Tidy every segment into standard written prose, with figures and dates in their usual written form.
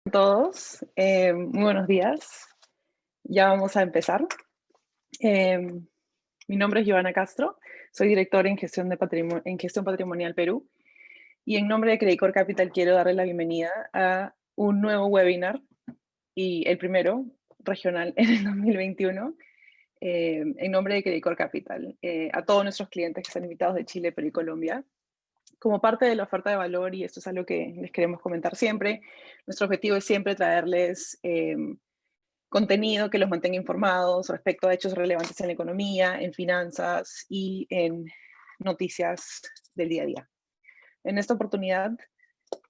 A todos, muy buenos días. Ya vamos a empezar. Eh, Mi nombre es Giovanna Castro, soy directora en en Gestión Patrimonial Perú, y en nombre de Credicorp Capital quiero darle la bienvenida a un nuevo webinar, y el primero regional en el 2021, en nombre de Credicorp Capital, a todos nuestros clientes que están invitados de Chile, Perú y Colombia. Como parte de la oferta de valor, y esto es algo que les queremos comentar siempre, nuestro objetivo es siempre traerles contenido que los mantenga informados respecto a hechos relevantes en la economía, en finanzas y en noticias del día a día. En esta oportunidad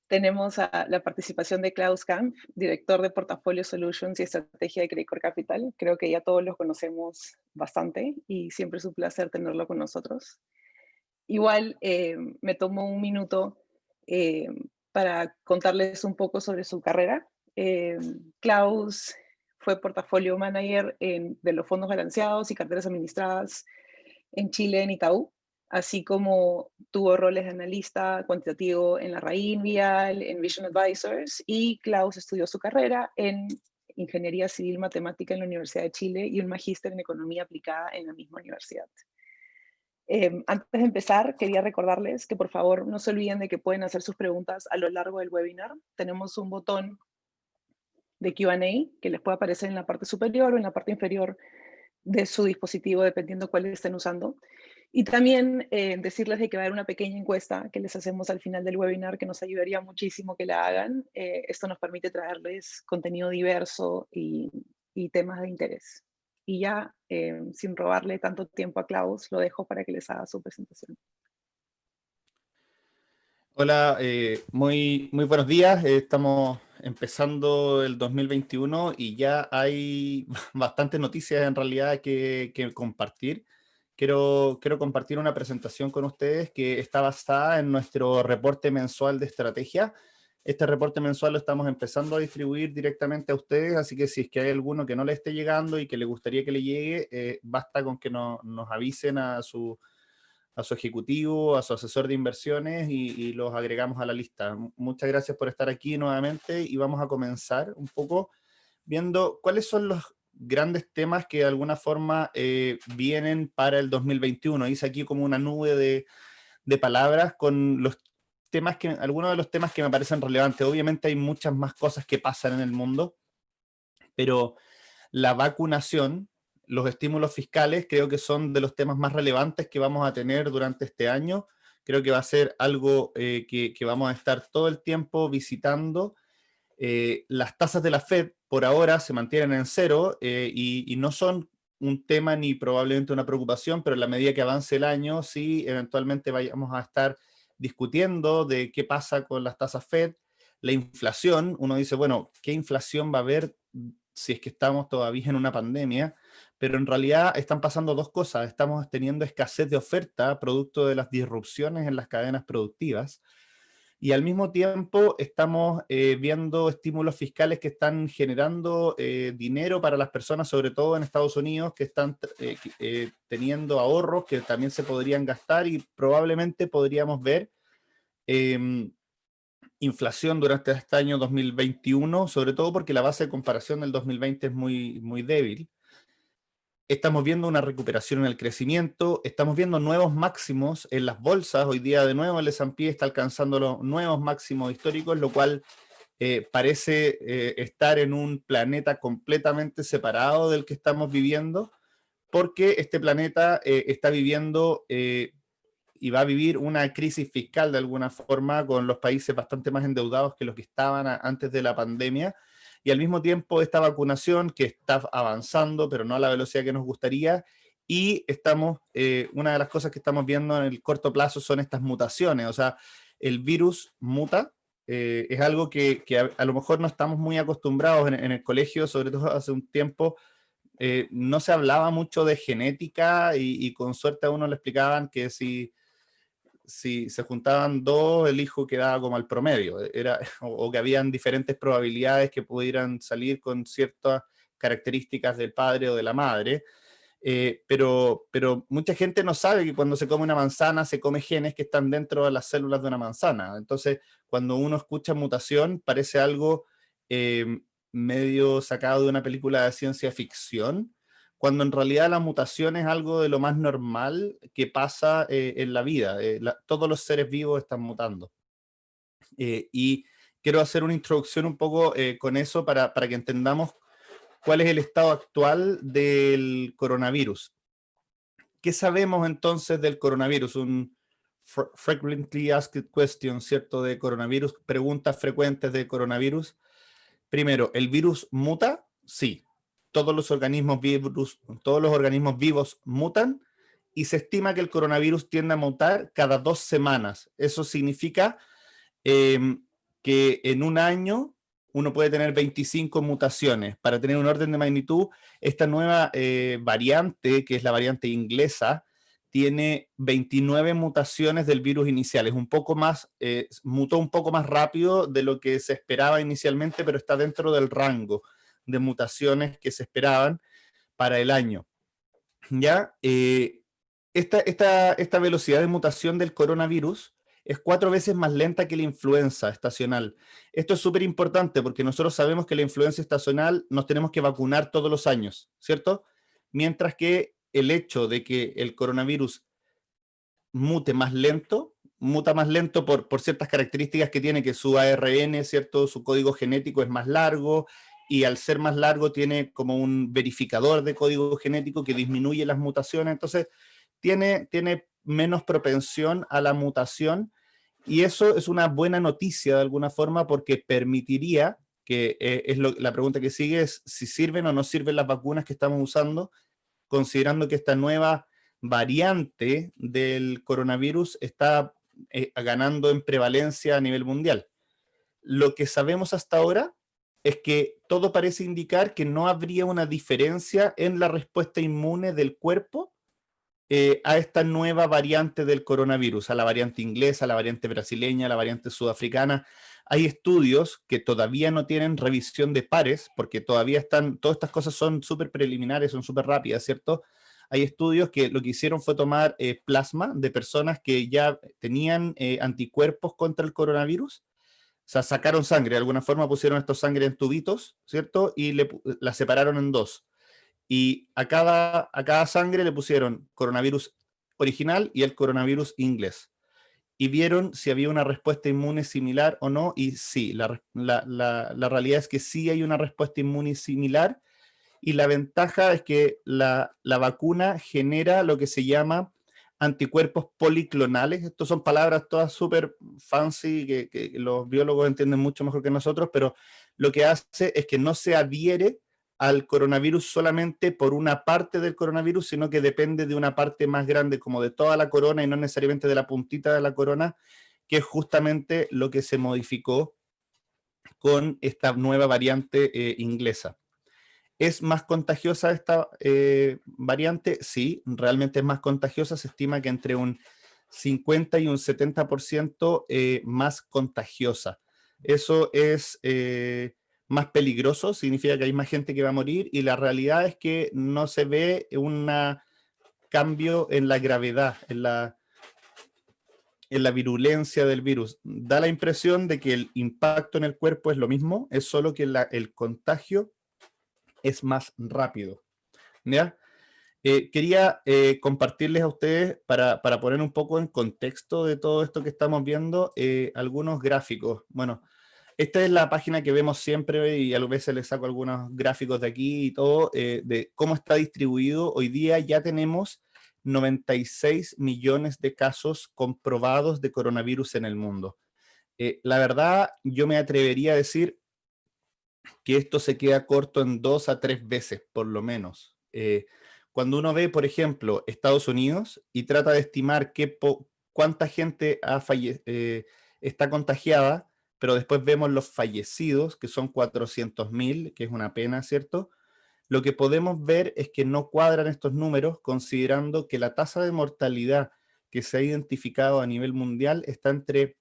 tenemos a la participación de Klaus Kampf, director de Portafolio Solutions y Estrategia de Credicorp Capital. Creo que ya todos los conocemos bastante y siempre es un placer tenerlo con nosotros. Igual me tomo un minuto eh, para contarles un poco sobre su carrera. Klaus fue portafolio manager de los fondos balanceados y carteras administradas en Chile, en Itaú, así como tuvo roles de analista cuantitativo en la Raín Vial, en Vision Advisors, y Klaus estudió su carrera en Ingeniería Civil Matemática en la Universidad de Chile y un magíster en Economía Aplicada en la misma universidad. Antes de empezar, quería recordarles que por favor no se olviden de que pueden hacer sus preguntas a lo largo del webinar. Tenemos un botón de Q&A que les puede aparecer en la parte superior o en la parte inferior de su dispositivo, dependiendo cuál estén usando. Y también decirles de que va a haber una pequeña encuesta que les hacemos al final del webinar, que nos ayudaría muchísimo que la hagan. Esto nos permite traerles contenido diverso y temas de interés. Y ya, sin robarle tanto tiempo a Klaus, lo dejo para que les haga su presentación. Hola, muy buenos días. Estamos empezando el 2021 y ya hay bastantes noticias en realidad que compartir. Quiero compartir una presentación con ustedes que está basada en nuestro reporte mensual de estrategia. Este reporte mensual lo estamos empezando a distribuir directamente a ustedes, así que si es que hay alguno que no le esté llegando y que le gustaría que le llegue, basta con que nos avisen a su ejecutivo, a su asesor de inversiones y los agregamos a la lista. Muchas gracias por estar aquí nuevamente y vamos a comenzar un poco viendo cuáles son los grandes temas que de alguna forma vienen para el 2021. Hice aquí como una nube de palabras con los temas algunos de los temas que me parecen relevantes. Obviamente hay muchas más cosas que pasan en el mundo, pero la vacunación, los estímulos fiscales, creo que son de los temas más relevantes que vamos a tener durante este año. Creo que va a ser algo que vamos a estar todo el tiempo visitando. Las tasas de la Fed por ahora se mantienen en cero y no son un tema ni probablemente una preocupación, pero en la medida que avance el año, sí, eventualmente vayamos a estar discutiendo de qué pasa con las tasas Fed. La inflación, uno dice, bueno, ¿qué inflación va a haber si es que estamos todavía en una pandemia? Pero en realidad están pasando dos cosas. Estamos teniendo escasez de oferta producto de las disrupciones en las cadenas productivas y al mismo tiempo estamos viendo estímulos fiscales que están generando dinero para las personas, sobre todo en Estados Unidos, que están teniendo ahorros que también se podrían gastar y probablemente podríamos ver eh, inflación durante este año 2021, sobre todo porque la base de comparación del 2020 es muy débil. Estamos viendo una recuperación en el crecimiento, estamos viendo nuevos máximos en las bolsas. Hoy día de nuevo el S&P está alcanzando los nuevos máximos históricos, lo cual parece estar en un planeta completamente separado del que estamos viviendo, porque este planeta está viviendo y va a vivir una crisis fiscal de alguna forma con los países bastante más endeudados que los que estaban antes de la pandemia. Y al mismo tiempo esta vacunación que está avanzando, pero no a la velocidad que nos gustaría. Y una de las cosas que estamos viendo en el corto plazo son estas mutaciones. O sea, el virus muta. Es algo que a lo mejor no estamos muy acostumbrados en el colegio, sobre todo hace un tiempo. No se hablaba mucho de genética y con suerte a uno le explicaban que si se juntaban dos, el hijo quedaba como al promedio, o que habían diferentes probabilidades que pudieran salir con ciertas características del padre o de la madre, pero mucha gente no sabe que cuando se come una manzana se come genes que están dentro de las células de una manzana. Entonces, cuando uno escucha mutación, parece algo medio sacado de una película de ciencia ficción, cuando en realidad la mutación es algo de lo más normal que pasa en la vida. Todos los seres vivos están mutando. Y quiero hacer una introducción un poco con eso para que entendamos cuál es el estado actual del coronavirus. ¿Qué sabemos entonces del coronavirus? Un frequently asked question, ¿cierto? De coronavirus, preguntas frecuentes de coronavirus. Primero, ¿el virus muta? Sí. Todos los organismos vivos mutan y se estima que el coronavirus tiende a mutar cada 2 semanas. Eso significa que en un año uno puede tener 25 mutaciones. Para tener un orden de magnitud, esta nueva variante, que es la variante inglesa, tiene 29 mutaciones del virus inicial. Es un poco más, mutó un poco más rápido de lo que se esperaba inicialmente, pero está dentro del rango de mutaciones que se esperaban para el año. ¿Ya? Esta velocidad de mutación del coronavirus es 4 veces más lenta que la influenza estacional. Esto es súper importante porque nosotros sabemos que la influenza estacional nos tenemos que vacunar todos los años, ¿cierto? Mientras que el hecho de que el coronavirus muta más lento por ciertas características que tiene, que su ARN, ¿cierto? Su código genético es más largo, y al ser más largo tiene como un verificador de código genético que disminuye las mutaciones, entonces tiene menos propensión a la mutación, y eso es una buena noticia de alguna forma porque permitiría, que la pregunta que sigue es si sirven o no sirven las vacunas que estamos usando, considerando que esta nueva variante del coronavirus está ganando en prevalencia a nivel mundial. Lo que sabemos hasta ahora es que todo parece indicar que no habría una diferencia en la respuesta inmune del cuerpo a esta nueva variante del coronavirus, a la variante inglesa, a la variante brasileña, a la variante sudafricana. Hay estudios que todavía no tienen revisión de pares, porque todavía están, todas estas cosas son súper preliminares, son súper rápidas, ¿cierto? Hay estudios que lo que hicieron fue tomar plasma de personas que ya tenían anticuerpos contra el coronavirus. O sea, sacaron sangre, de alguna forma pusieron estos sangre en tubitos, ¿cierto? Y la separaron en dos. Y a cada sangre le pusieron coronavirus original y el coronavirus inglés. Y vieron si había una respuesta inmune similar o no, y sí, la realidad es que sí hay una respuesta inmune similar, y la ventaja es que la vacuna genera lo que se llama anticuerpos policlonales. Estas son palabras todas súper fancy que los biólogos entienden mucho mejor que nosotros, pero lo que hace es que no se adhiere al coronavirus solamente por una parte del coronavirus, sino que depende de una parte más grande, como de toda la corona y no necesariamente de la puntita de la corona, que es justamente lo que se modificó con esta nueva variante inglesa. ¿Es más contagiosa esta variante? Sí, realmente es más contagiosa. Se estima que entre un 50 y un 70% más contagiosa. Eso es más peligroso, significa que hay más gente que va a morir, y la realidad es que no se ve un cambio en la gravedad, en la virulencia del virus. Da la impresión de que el impacto en el cuerpo es lo mismo, es solo que el contagio es más rápido. ¿Ya? Quería compartirles a ustedes, para poner un poco en contexto de todo esto que estamos viendo, algunos gráficos. Bueno, esta es la página que vemos siempre y a veces les saco algunos gráficos de aquí y todo, de cómo está distribuido. Hoy día ya tenemos 96 millones de casos comprobados de coronavirus en el mundo. La verdad, yo me atrevería a decir que esto se queda corto en 2 a 3 veces, por lo menos. Cuando uno ve, por ejemplo, Estados Unidos y trata de estimar cuánta gente está contagiada, pero después vemos los fallecidos, que son 400.000, que es una pena, ¿cierto? Lo que podemos ver es que no cuadran estos números, considerando que la tasa de mortalidad que se ha identificado a nivel mundial está entre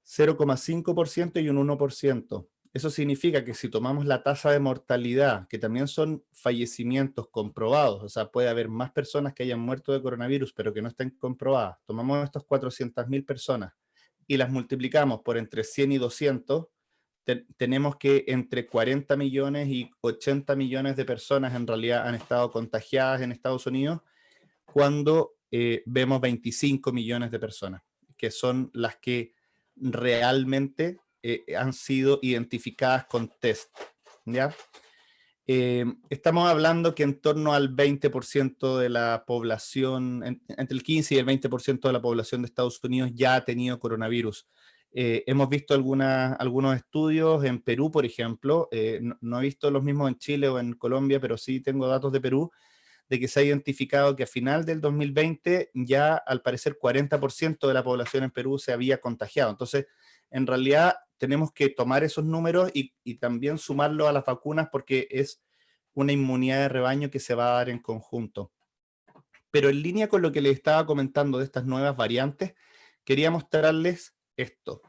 0,5% y un 1%. Eso significa que si tomamos la tasa de mortalidad, que también son fallecimientos comprobados, o sea, puede haber más personas que hayan muerto de coronavirus, pero que no estén comprobadas, tomamos estas 400.000 personas y las multiplicamos por entre 100 y 200, tenemos que entre 40 millones y 80 millones de personas en realidad han estado contagiadas en Estados Unidos, cuando vemos 25 millones de personas, que son las que realmente han sido identificadas con test, ¿ya? Estamos hablando que en torno al 20% de la población, entre el 15 y el 20% de la población de Estados Unidos ya ha tenido coronavirus. Hemos visto algunos estudios en Perú, por ejemplo. No he visto los mismos en Chile o en Colombia, pero sí tengo datos de Perú, de que se ha identificado que a final del 2020 ya al parecer 40% de la población en Perú se había contagiado. Entonces, en realidad tenemos que tomar esos números y también sumarlo a las vacunas, porque es una inmunidad de rebaño que se va a dar en conjunto. Pero en línea con lo que les estaba comentando de estas nuevas variantes, quería mostrarles esto.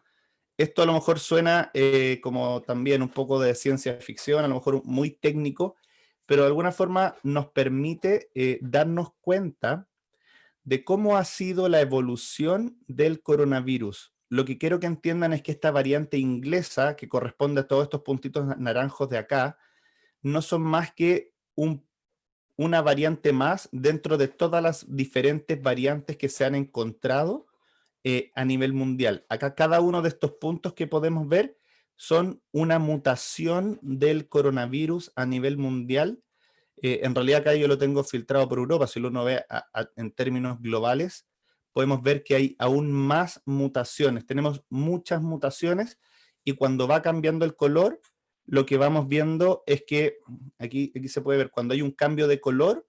Esto a lo mejor suena como también un poco de ciencia ficción, a lo mejor muy técnico, pero de alguna forma nos permite darnos cuenta de cómo ha sido la evolución del coronavirus. Lo que quiero que entiendan es que esta variante inglesa, que corresponde a todos estos puntitos naranjos de acá, no son más que una variante más dentro de todas las diferentes variantes que se han encontrado a nivel mundial. Acá cada uno de estos puntos que podemos ver son una mutación del coronavirus a nivel mundial. En realidad acá yo lo tengo filtrado por Europa. Si uno ve en términos globales, podemos ver que hay aún más mutaciones. Tenemos muchas mutaciones, y cuando va cambiando el color, lo que vamos viendo es que, aquí se puede ver, cuando hay un cambio de color,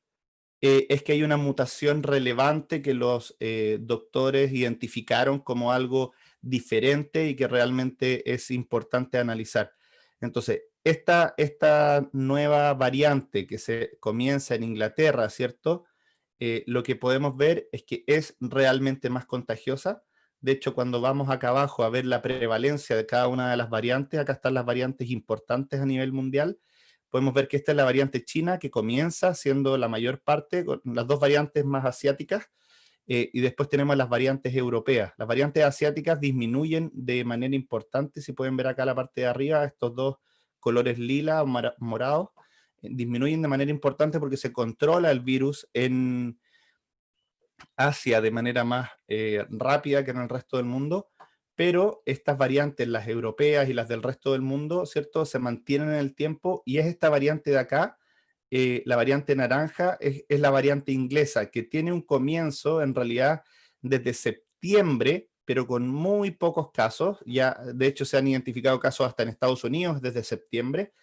es que hay una mutación relevante que los doctores identificaron como algo diferente y que realmente es importante analizar. Entonces, esta nueva variante que se comienza en Inglaterra, ¿cierto? Lo que podemos ver es que es realmente más contagiosa. De hecho, cuando vamos acá abajo a ver la prevalencia de cada una de las variantes, acá están las variantes importantes a nivel mundial. Podemos ver que esta es la variante china, que comienza siendo la mayor parte, con las dos variantes más asiáticas, y después tenemos las variantes europeas. Las variantes asiáticas disminuyen de manera importante. Si pueden ver acá la parte de arriba, estos dos colores lila o morados, disminuyen de manera importante porque se controla el virus en Asia de manera más rápida que en el resto del mundo, pero estas variantes, las europeas y las del resto del mundo, ¿cierto?, se mantienen en el tiempo, y es esta variante de acá, la variante naranja, es la variante inglesa, que tiene un comienzo en realidad desde septiembre, pero con muy pocos casos. Ya de hecho se han identificado casos hasta en Estados Unidos desde septiembre,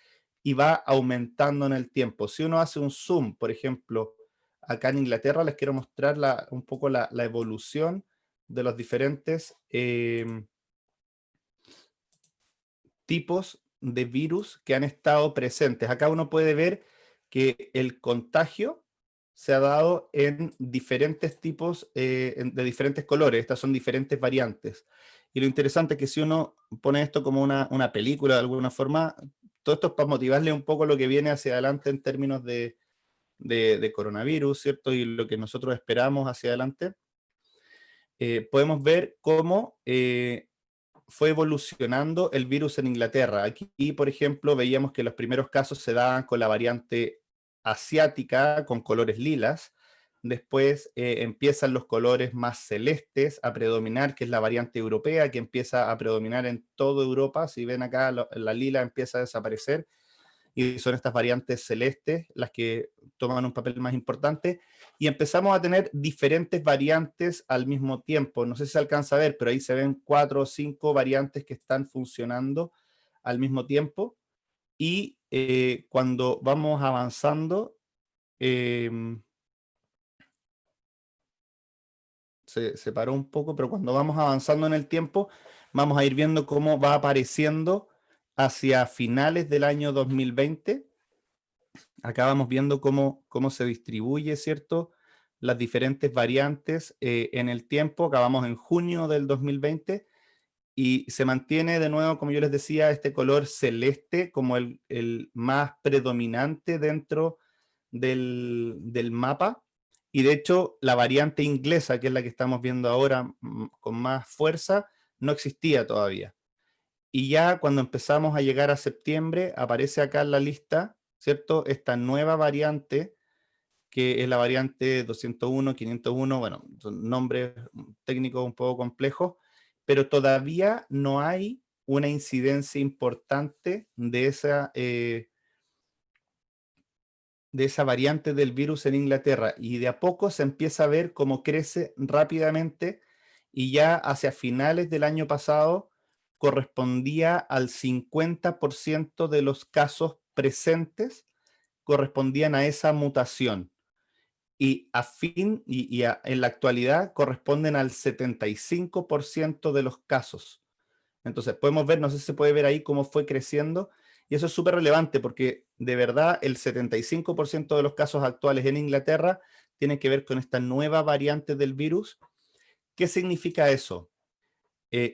y va aumentando en el tiempo. Si uno hace un zoom, por ejemplo, acá en Inglaterra, les quiero mostrar un poco la evolución de los diferentes tipos de virus que han estado presentes. Acá uno puede ver que el contagio se ha dado en diferentes tipos, de diferentes colores. Estas son diferentes variantes. Y lo interesante es que si uno pone esto como una película de alguna forma, todo esto es para motivarle un poco lo que viene hacia adelante en términos de coronavirus, ¿cierto? Y lo que nosotros esperamos hacia adelante. Podemos ver cómo fue evolucionando el virus en Inglaterra. Aquí, por ejemplo, veíamos que los primeros casos se daban con la variante asiática, con colores lilas. Después empiezan los colores más celestes a predominar, que es la variante europea, que empieza a predominar en toda Europa. Si ven acá, la lila empieza a desaparecer, y son estas variantes celestes las que toman un papel más importante, y empezamos a tener diferentes variantes al mismo tiempo. No sé si se alcanza a ver, pero ahí se ven 4 o 5 variantes que están funcionando al mismo tiempo, y cuando vamos avanzando, eh, se paró un poco, pero cuando vamos avanzando en el tiempo, vamos a ir viendo cómo va apareciendo hacia finales del año 2020. Acá vamos viendo cómo se distribuye, ¿cierto?, las diferentes variantes en el tiempo. Acabamos en junio del 2020, y se mantiene de nuevo, como yo les decía, este color celeste como el más predominante dentro del mapa. Y de hecho, la variante inglesa, que es la que estamos viendo ahora con más fuerza, no existía todavía. Y ya cuando empezamos a llegar a septiembre, aparece acá en la lista, ¿cierto? Esta nueva variante, que es la variante 201, 501, bueno, son nombres técnicos un poco complejos, pero todavía no hay una incidencia importante de esa variante del virus en Inglaterra, y de a poco se empieza a ver cómo crece rápidamente, y ya hacia finales del año pasado correspondía al 50% de los casos presentes, correspondían a esa mutación, y en la actualidad corresponden al 75% de los casos. Entonces podemos ver, no sé si se puede ver ahí cómo fue creciendo, y eso es súper relevante porque de verdad el 75% de los casos actuales en Inglaterra tienen que ver con esta nueva variante del virus. ¿Qué significa eso?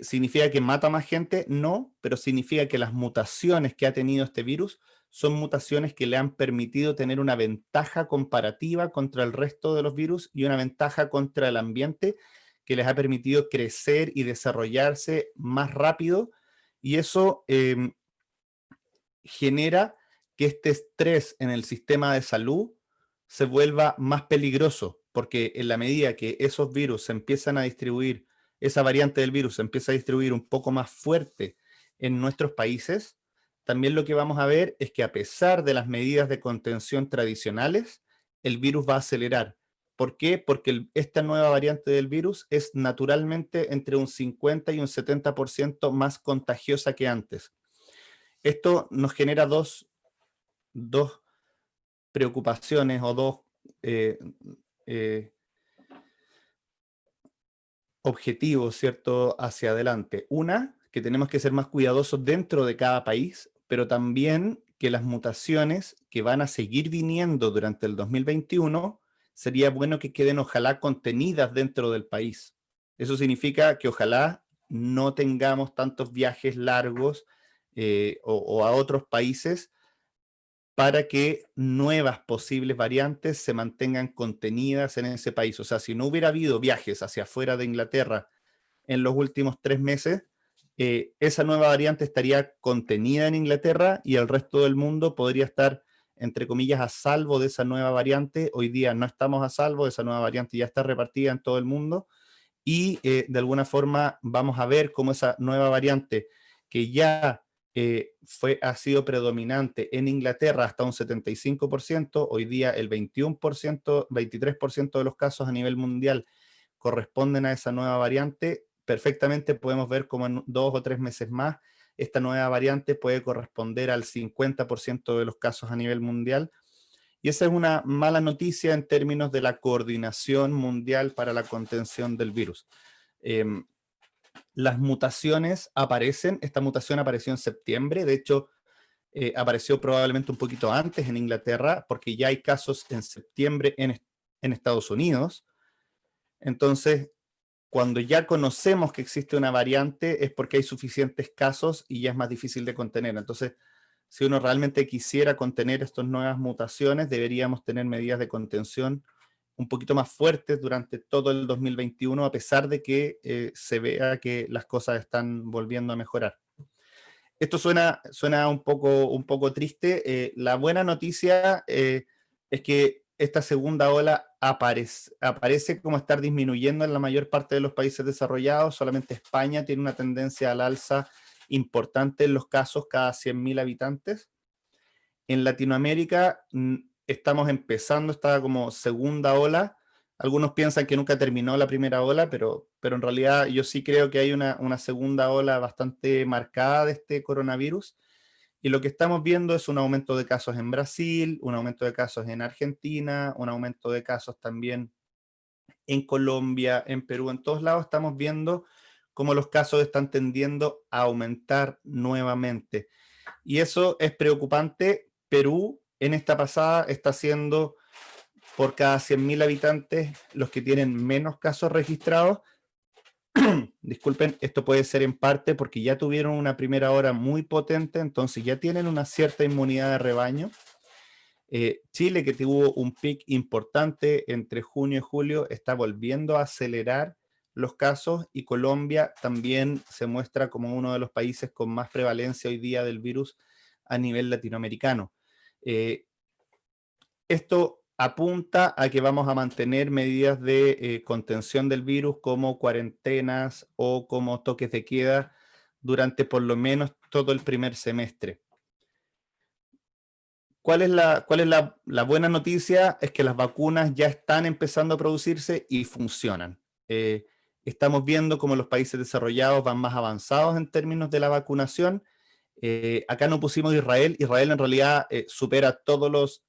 ¿Significa que mata más gente? No, pero significa que las mutaciones que ha tenido este virus son mutaciones que le han permitido tener una ventaja comparativa contra el resto de los virus y una ventaja contra el ambiente, que les ha permitido crecer y desarrollarse más rápido, y eso genera que este estrés en el sistema de salud se vuelva más peligroso, porque en la medida que esos virus se empiezan a distribuir, esa variante del virus se empieza a distribuir un poco más fuerte en nuestros países, también lo que vamos a ver es que, a pesar de las medidas de contención tradicionales, el virus va a acelerar. ¿Por qué? Porque esta nueva variante del virus es naturalmente entre un 50 y un 70% más contagiosa que antes. Esto nos genera dos preocupaciones o dos eh, eh, objetivos, ¿cierto?, hacia adelante. Una, que tenemos que ser más cuidadosos dentro de cada país, pero también que las mutaciones que van a seguir viniendo durante el 2021, sería bueno que queden ojalá contenidas dentro del país. Eso significa que ojalá no tengamos tantos viajes largos o a otros países, para que nuevas posibles variantes se mantengan contenidas en ese país. O sea, si no hubiera habido viajes hacia afuera de Inglaterra en los últimos 3 meses, esa nueva variante estaría contenida en Inglaterra y el resto del mundo podría estar, entre comillas, a salvo de esa nueva variante. Hoy día no estamos a salvo, esa nueva variante ya está repartida en todo el mundo, y de alguna forma vamos a ver cómo esa nueva variante, que ya ha sido predominante en Inglaterra hasta un 75%, hoy día el 21%, 23% de los casos a nivel mundial corresponden a esa nueva variante. Perfectamente podemos ver cómo en 2 o 3 meses más esta nueva variante puede corresponder al 50% de los casos a nivel mundial. Y esa es una mala noticia en términos de la coordinación mundial para la contención del virus. Las mutaciones aparecen, esta mutación apareció en septiembre, de hecho apareció probablemente un poquito antes en Inglaterra, porque ya hay casos en septiembre en Estados Unidos. Entonces, cuando ya conocemos que existe una variante, es porque hay suficientes casos y ya es más difícil de contener. Entonces, si uno realmente quisiera contener estas nuevas mutaciones, deberíamos tener medidas de contención un poquito más fuertes durante todo el 2021, a pesar de que se vea que las cosas están volviendo a mejorar. Esto suena un poco triste. La buena noticia es que esta segunda ola aparece como estar disminuyendo en la mayor parte de los países desarrollados. Solamente España tiene una tendencia al alza importante en los casos cada 100.000 habitantes. En Latinoamérica estamos empezando esta como segunda ola. Algunos piensan que nunca terminó la primera ola, pero en realidad yo sí creo que hay una segunda ola bastante marcada de este coronavirus. Y lo que estamos viendo es un aumento de casos en Brasil, un aumento de casos en Argentina, un aumento de casos también en Colombia, en Perú. En todos lados estamos viendo cómo los casos están tendiendo a aumentar nuevamente. Y eso es preocupante. Perú en esta pasada está siendo, por cada 100.000 habitantes, los que tienen menos casos registrados. Disculpen, esto puede ser en parte porque ya tuvieron una primera ola muy potente, entonces ya tienen una cierta inmunidad de rebaño. Chile, que tuvo un pic importante entre junio y julio, está volviendo a acelerar los casos, y Colombia también se muestra como uno de los países con más prevalencia hoy día del virus a nivel latinoamericano. Esto apunta a que vamos a mantener medidas de contención del virus como cuarentenas o como toques de queda durante por lo menos todo el primer semestre. ¿Cuál es la buena noticia? Es que las vacunas ya están empezando a producirse y funcionan. Estamos viendo cómo los países desarrollados van más avanzados en términos de la vacunación. Acá no pusimos Israel. Israel en realidad supera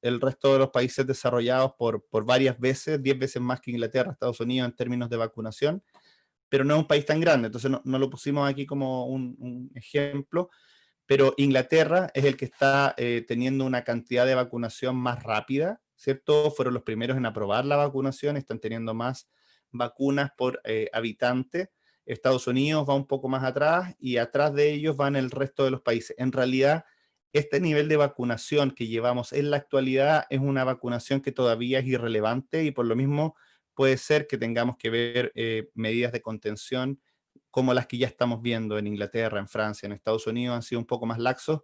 el resto de los países desarrollados por varias veces, 10 veces más que Inglaterra, Estados Unidos en términos de vacunación, pero no es un país tan grande, entonces no lo pusimos aquí como un ejemplo, pero Inglaterra es el que está teniendo una cantidad de vacunación más rápida, ¿cierto? Fueron los primeros en aprobar la vacunación, están teniendo más vacunas por habitante. Estados Unidos va un poco más atrás y atrás de ellos van el resto de los países. En realidad, este nivel de vacunación que llevamos en la actualidad es una vacunación que todavía es irrelevante y por lo mismo puede ser que tengamos que ver medidas de contención como las que ya estamos viendo en Inglaterra, en Francia, en Estados Unidos, han sido un poco más laxos,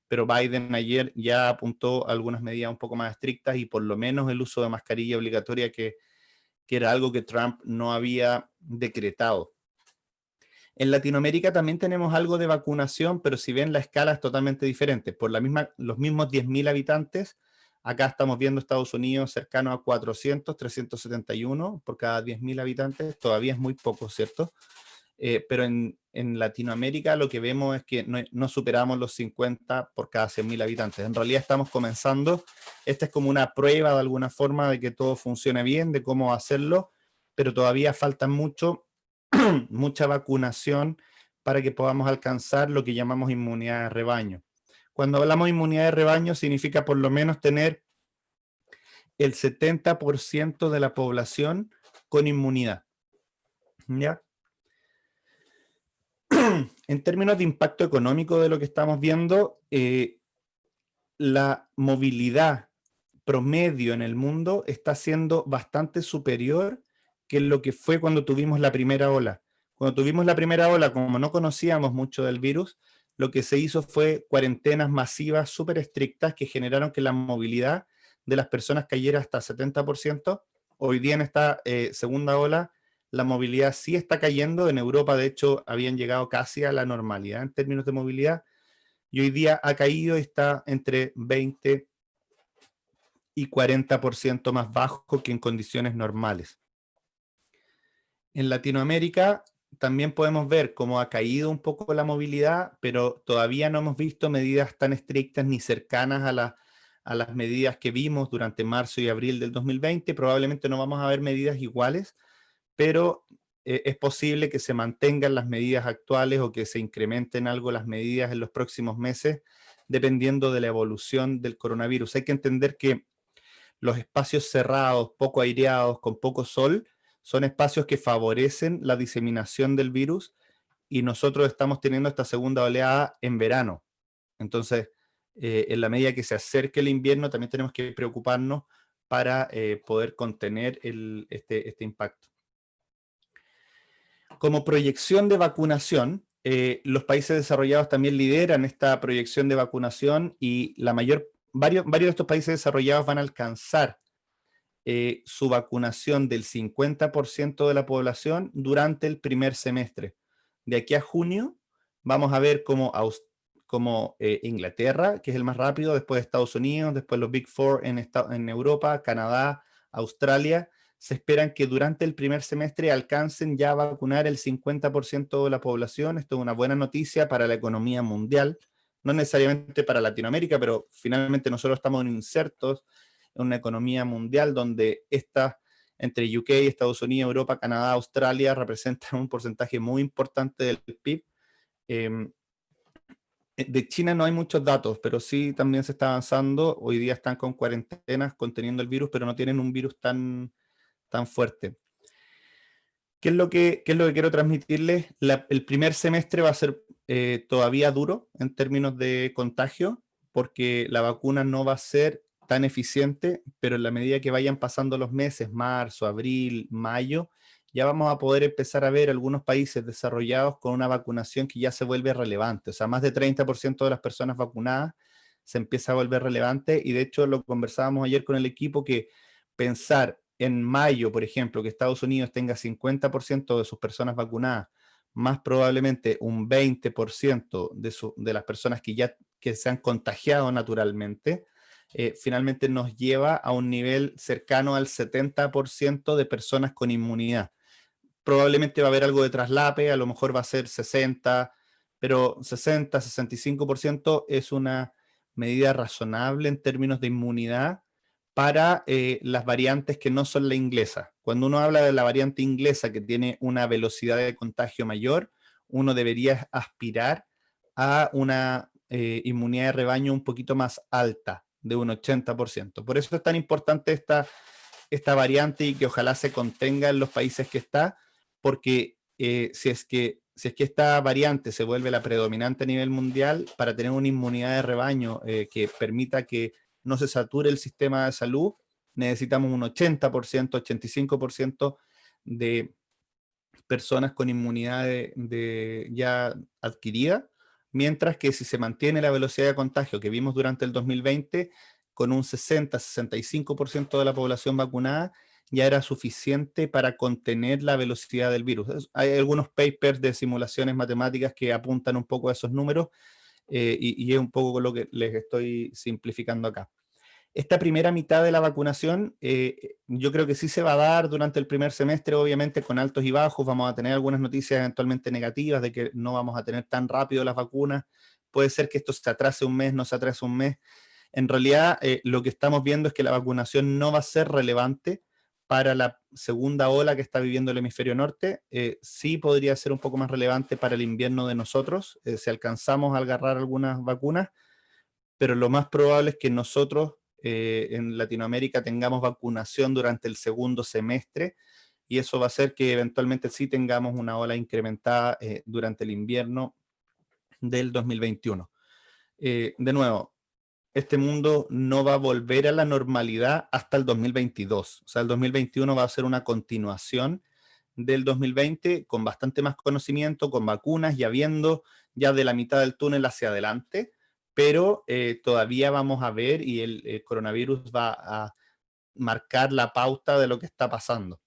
pero Biden ayer ya apuntó a algunas medidas un poco más estrictas y por lo menos el uso de mascarilla obligatoria, que era algo que Trump no había decretado. En Latinoamérica también tenemos algo de vacunación, pero si bien la escala es totalmente diferente, por los mismos 10.000 habitantes, acá estamos viendo Estados Unidos cercano a 400, 371 por cada 10.000 habitantes, todavía es muy poco, ¿cierto? Pero en Latinoamérica lo que vemos es que no superamos los 50 por cada 100.000 habitantes. En realidad estamos comenzando, esta es como una prueba de alguna forma de que todo funcione bien, de cómo hacerlo, pero todavía falta mucha vacunación para que podamos alcanzar lo que llamamos inmunidad de rebaño. Cuando hablamos de inmunidad de rebaño significa por lo menos tener el 70% de la población con inmunidad, ¿ya? En términos de impacto económico de lo que estamos viendo, la movilidad promedio en el mundo está siendo bastante superior que lo que fue cuando tuvimos la primera ola. Cuando tuvimos la primera ola, como no conocíamos mucho del virus, lo que se hizo fue cuarentenas masivas súper estrictas que generaron que la movilidad de las personas cayera hasta 70%. Hoy día en esta segunda ola, la movilidad sí está cayendo. En Europa, de hecho, habían llegado casi a la normalidad en términos de movilidad. Y hoy día ha caído y está entre 20 y 40% más bajo que en condiciones normales. En Latinoamérica también podemos ver cómo ha caído un poco la movilidad, pero todavía no hemos visto medidas tan estrictas ni cercanas a las medidas que vimos durante marzo y abril del 2020. Probablemente no vamos a ver medidas iguales, pero es posible que se mantengan las medidas actuales o que se incrementen algo las medidas en los próximos meses, dependiendo de la evolución del coronavirus. Hay que entender que los espacios cerrados, poco aireados, con poco sol, son espacios que favorecen la diseminación del virus y nosotros estamos teniendo esta segunda oleada en verano. Entonces, en la medida que se acerque el invierno, también tenemos que preocuparnos para poder contener este impacto. Como proyección de vacunación, los países desarrollados también lideran esta proyección de vacunación y varios de estos países desarrollados van a alcanzar su vacunación del 50% de la población durante el primer semestre. De aquí a junio vamos a ver como Inglaterra, que es el más rápido, después Estados Unidos, después los Big Four en Europa, Canadá, Australia, se esperan que durante el primer semestre alcancen ya a vacunar el 50% de la población. Esto es una buena noticia para la economía mundial, no necesariamente para Latinoamérica, pero finalmente nosotros estamos insertos en una economía mundial donde entre UK, Estados Unidos, Europa, Canadá, Australia representan un porcentaje muy importante del PIB. De China no hay muchos datos, pero sí también se está avanzando. Hoy día están con cuarentenas conteniendo el virus, pero no tienen un virus tan fuerte. ¿Qué es lo que quiero transmitirles? El primer semestre va a ser todavía duro en términos de contagio, porque la vacuna no va a ser tan eficiente, pero en la medida que vayan pasando los meses, marzo, abril, mayo, ya vamos a poder empezar a ver algunos países desarrollados con una vacunación que ya se vuelve relevante. O sea, más de 30% de las personas vacunadas se empieza a volver relevante, y de hecho lo conversábamos ayer con el equipo, que pensar en mayo, por ejemplo, que Estados Unidos tenga 50% de sus personas vacunadas, más probablemente un 20% de las personas que se han contagiado naturalmente, finalmente nos lleva a un nivel cercano al 70% de personas con inmunidad. Probablemente va a haber algo de traslape, a lo mejor va a ser 60, pero 60, 65% es una medida razonable en términos de inmunidad para las variantes que no son la inglesa. Cuando uno habla de la variante inglesa, que tiene una velocidad de contagio mayor, uno debería aspirar a una inmunidad de rebaño un poquito más alta, de un 80%. Por eso es tan importante esta variante, y que ojalá se contenga en los países que está, porque si es que esta variante se vuelve la predominante a nivel mundial, para tener una inmunidad de rebaño que permita que no se sature el sistema de salud, necesitamos un 80%, 85% de personas con inmunidad ya adquirida, mientras que si se mantiene la velocidad de contagio que vimos durante el 2020, con un 60-65% de la población vacunada, ya era suficiente para contener la velocidad del virus. Hay algunos papers de simulaciones matemáticas que apuntan un poco a esos números, y es un poco lo que les estoy simplificando acá. Esta primera mitad de la vacunación, yo creo que sí se va a dar durante el primer semestre, obviamente con altos y bajos. Vamos a tener algunas noticias eventualmente negativas de que no vamos a tener tan rápido las vacunas. Puede ser que esto se atrase un mes, no se atrase un mes. En realidad, lo que estamos viendo es que la vacunación no va a ser relevante para la segunda ola que está viviendo el hemisferio norte. Sí podría ser un poco más relevante para el invierno de nosotros, si alcanzamos a agarrar algunas vacunas, pero lo más probable es que nosotros en Latinoamérica tengamos vacunación durante el segundo semestre, y eso va a hacer que eventualmente sí tengamos una ola incrementada durante el invierno del 2021. De nuevo, este mundo no va a volver a la normalidad hasta el 2022. O sea, el 2021 va a ser una continuación del 2020 con bastante más conocimiento, con vacunas, ya viendo ya de la mitad del túnel hacia adelante, pero todavía vamos a ver, y el coronavirus va a marcar la pauta de lo que está pasando.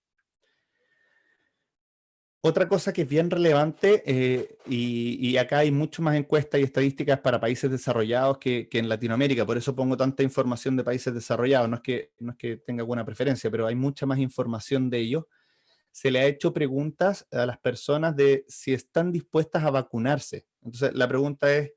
Otra cosa que es bien relevante, y acá hay mucho más encuestas y estadísticas para países desarrollados que en Latinoamérica, por eso pongo tanta información de países desarrollados, no es que tenga alguna preferencia, pero hay mucha más información de ellos. Se le ha hecho preguntas a las personas de si están dispuestas a vacunarse. Entonces, la pregunta es,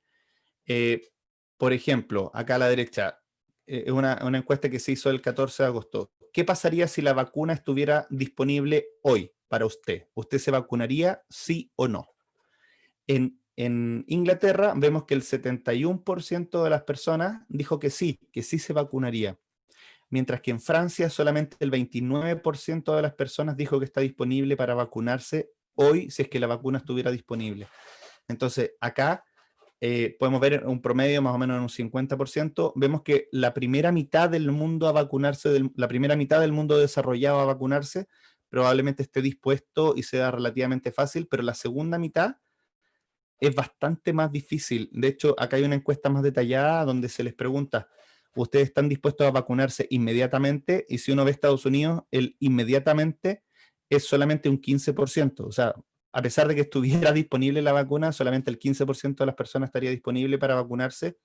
eh, por ejemplo, acá a la derecha, es una encuesta que se hizo el 14 de agosto. ¿Qué pasaría si la vacuna estuviera disponible hoy para usted? ¿Usted se vacunaría, sí o no? En Inglaterra vemos que el 71% de las personas dijo que sí se vacunaría, mientras que en Francia solamente el 29% de las personas dijo que está disponible para vacunarse hoy si es que la vacuna estuviera disponible. Entonces, acá podemos ver un promedio más o menos en un 50%. Vemos que la primera mitad del mundo a vacunarse, la primera mitad del mundo desarrollado a vacunarse, probablemente esté dispuesto y sea relativamente fácil, pero la segunda mitad es bastante más difícil. De hecho, acá hay una encuesta más detallada donde se les pregunta, ¿ustedes están dispuestos a vacunarse inmediatamente? Y si uno ve Estados Unidos, el inmediatamente es solamente un 15%. O sea, a pesar de que estuviera disponible la vacuna, solamente el 15% de las personas estaría disponible para vacunarse,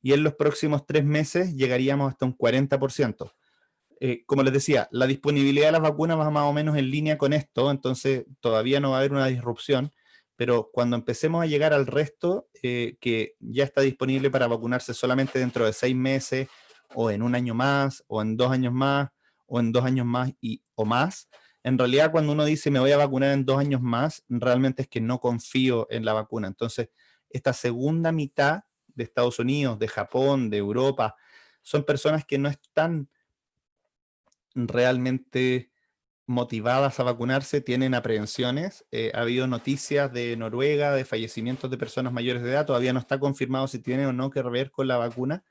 y en los próximos 3 meses llegaríamos hasta un 40%. Como les decía, la disponibilidad de las vacunas va más o menos en línea con esto, entonces todavía no va a haber una disrupción, pero cuando empecemos a llegar al resto, que ya está disponible para vacunarse solamente dentro de 6 meses, o en un año más, o en 2 años más, o en 2 años más o más, en realidad cuando uno dice me voy a vacunar en 2 años más, realmente es que no confío en la vacuna. Entonces, esta segunda mitad de Estados Unidos, de Japón, de Europa, son personas que no están realmente motivadas a vacunarse, tienen aprehensiones. Ha habido noticias de Noruega, de fallecimientos de personas mayores de edad, todavía no está confirmado si tiene o no que ver con la vacuna.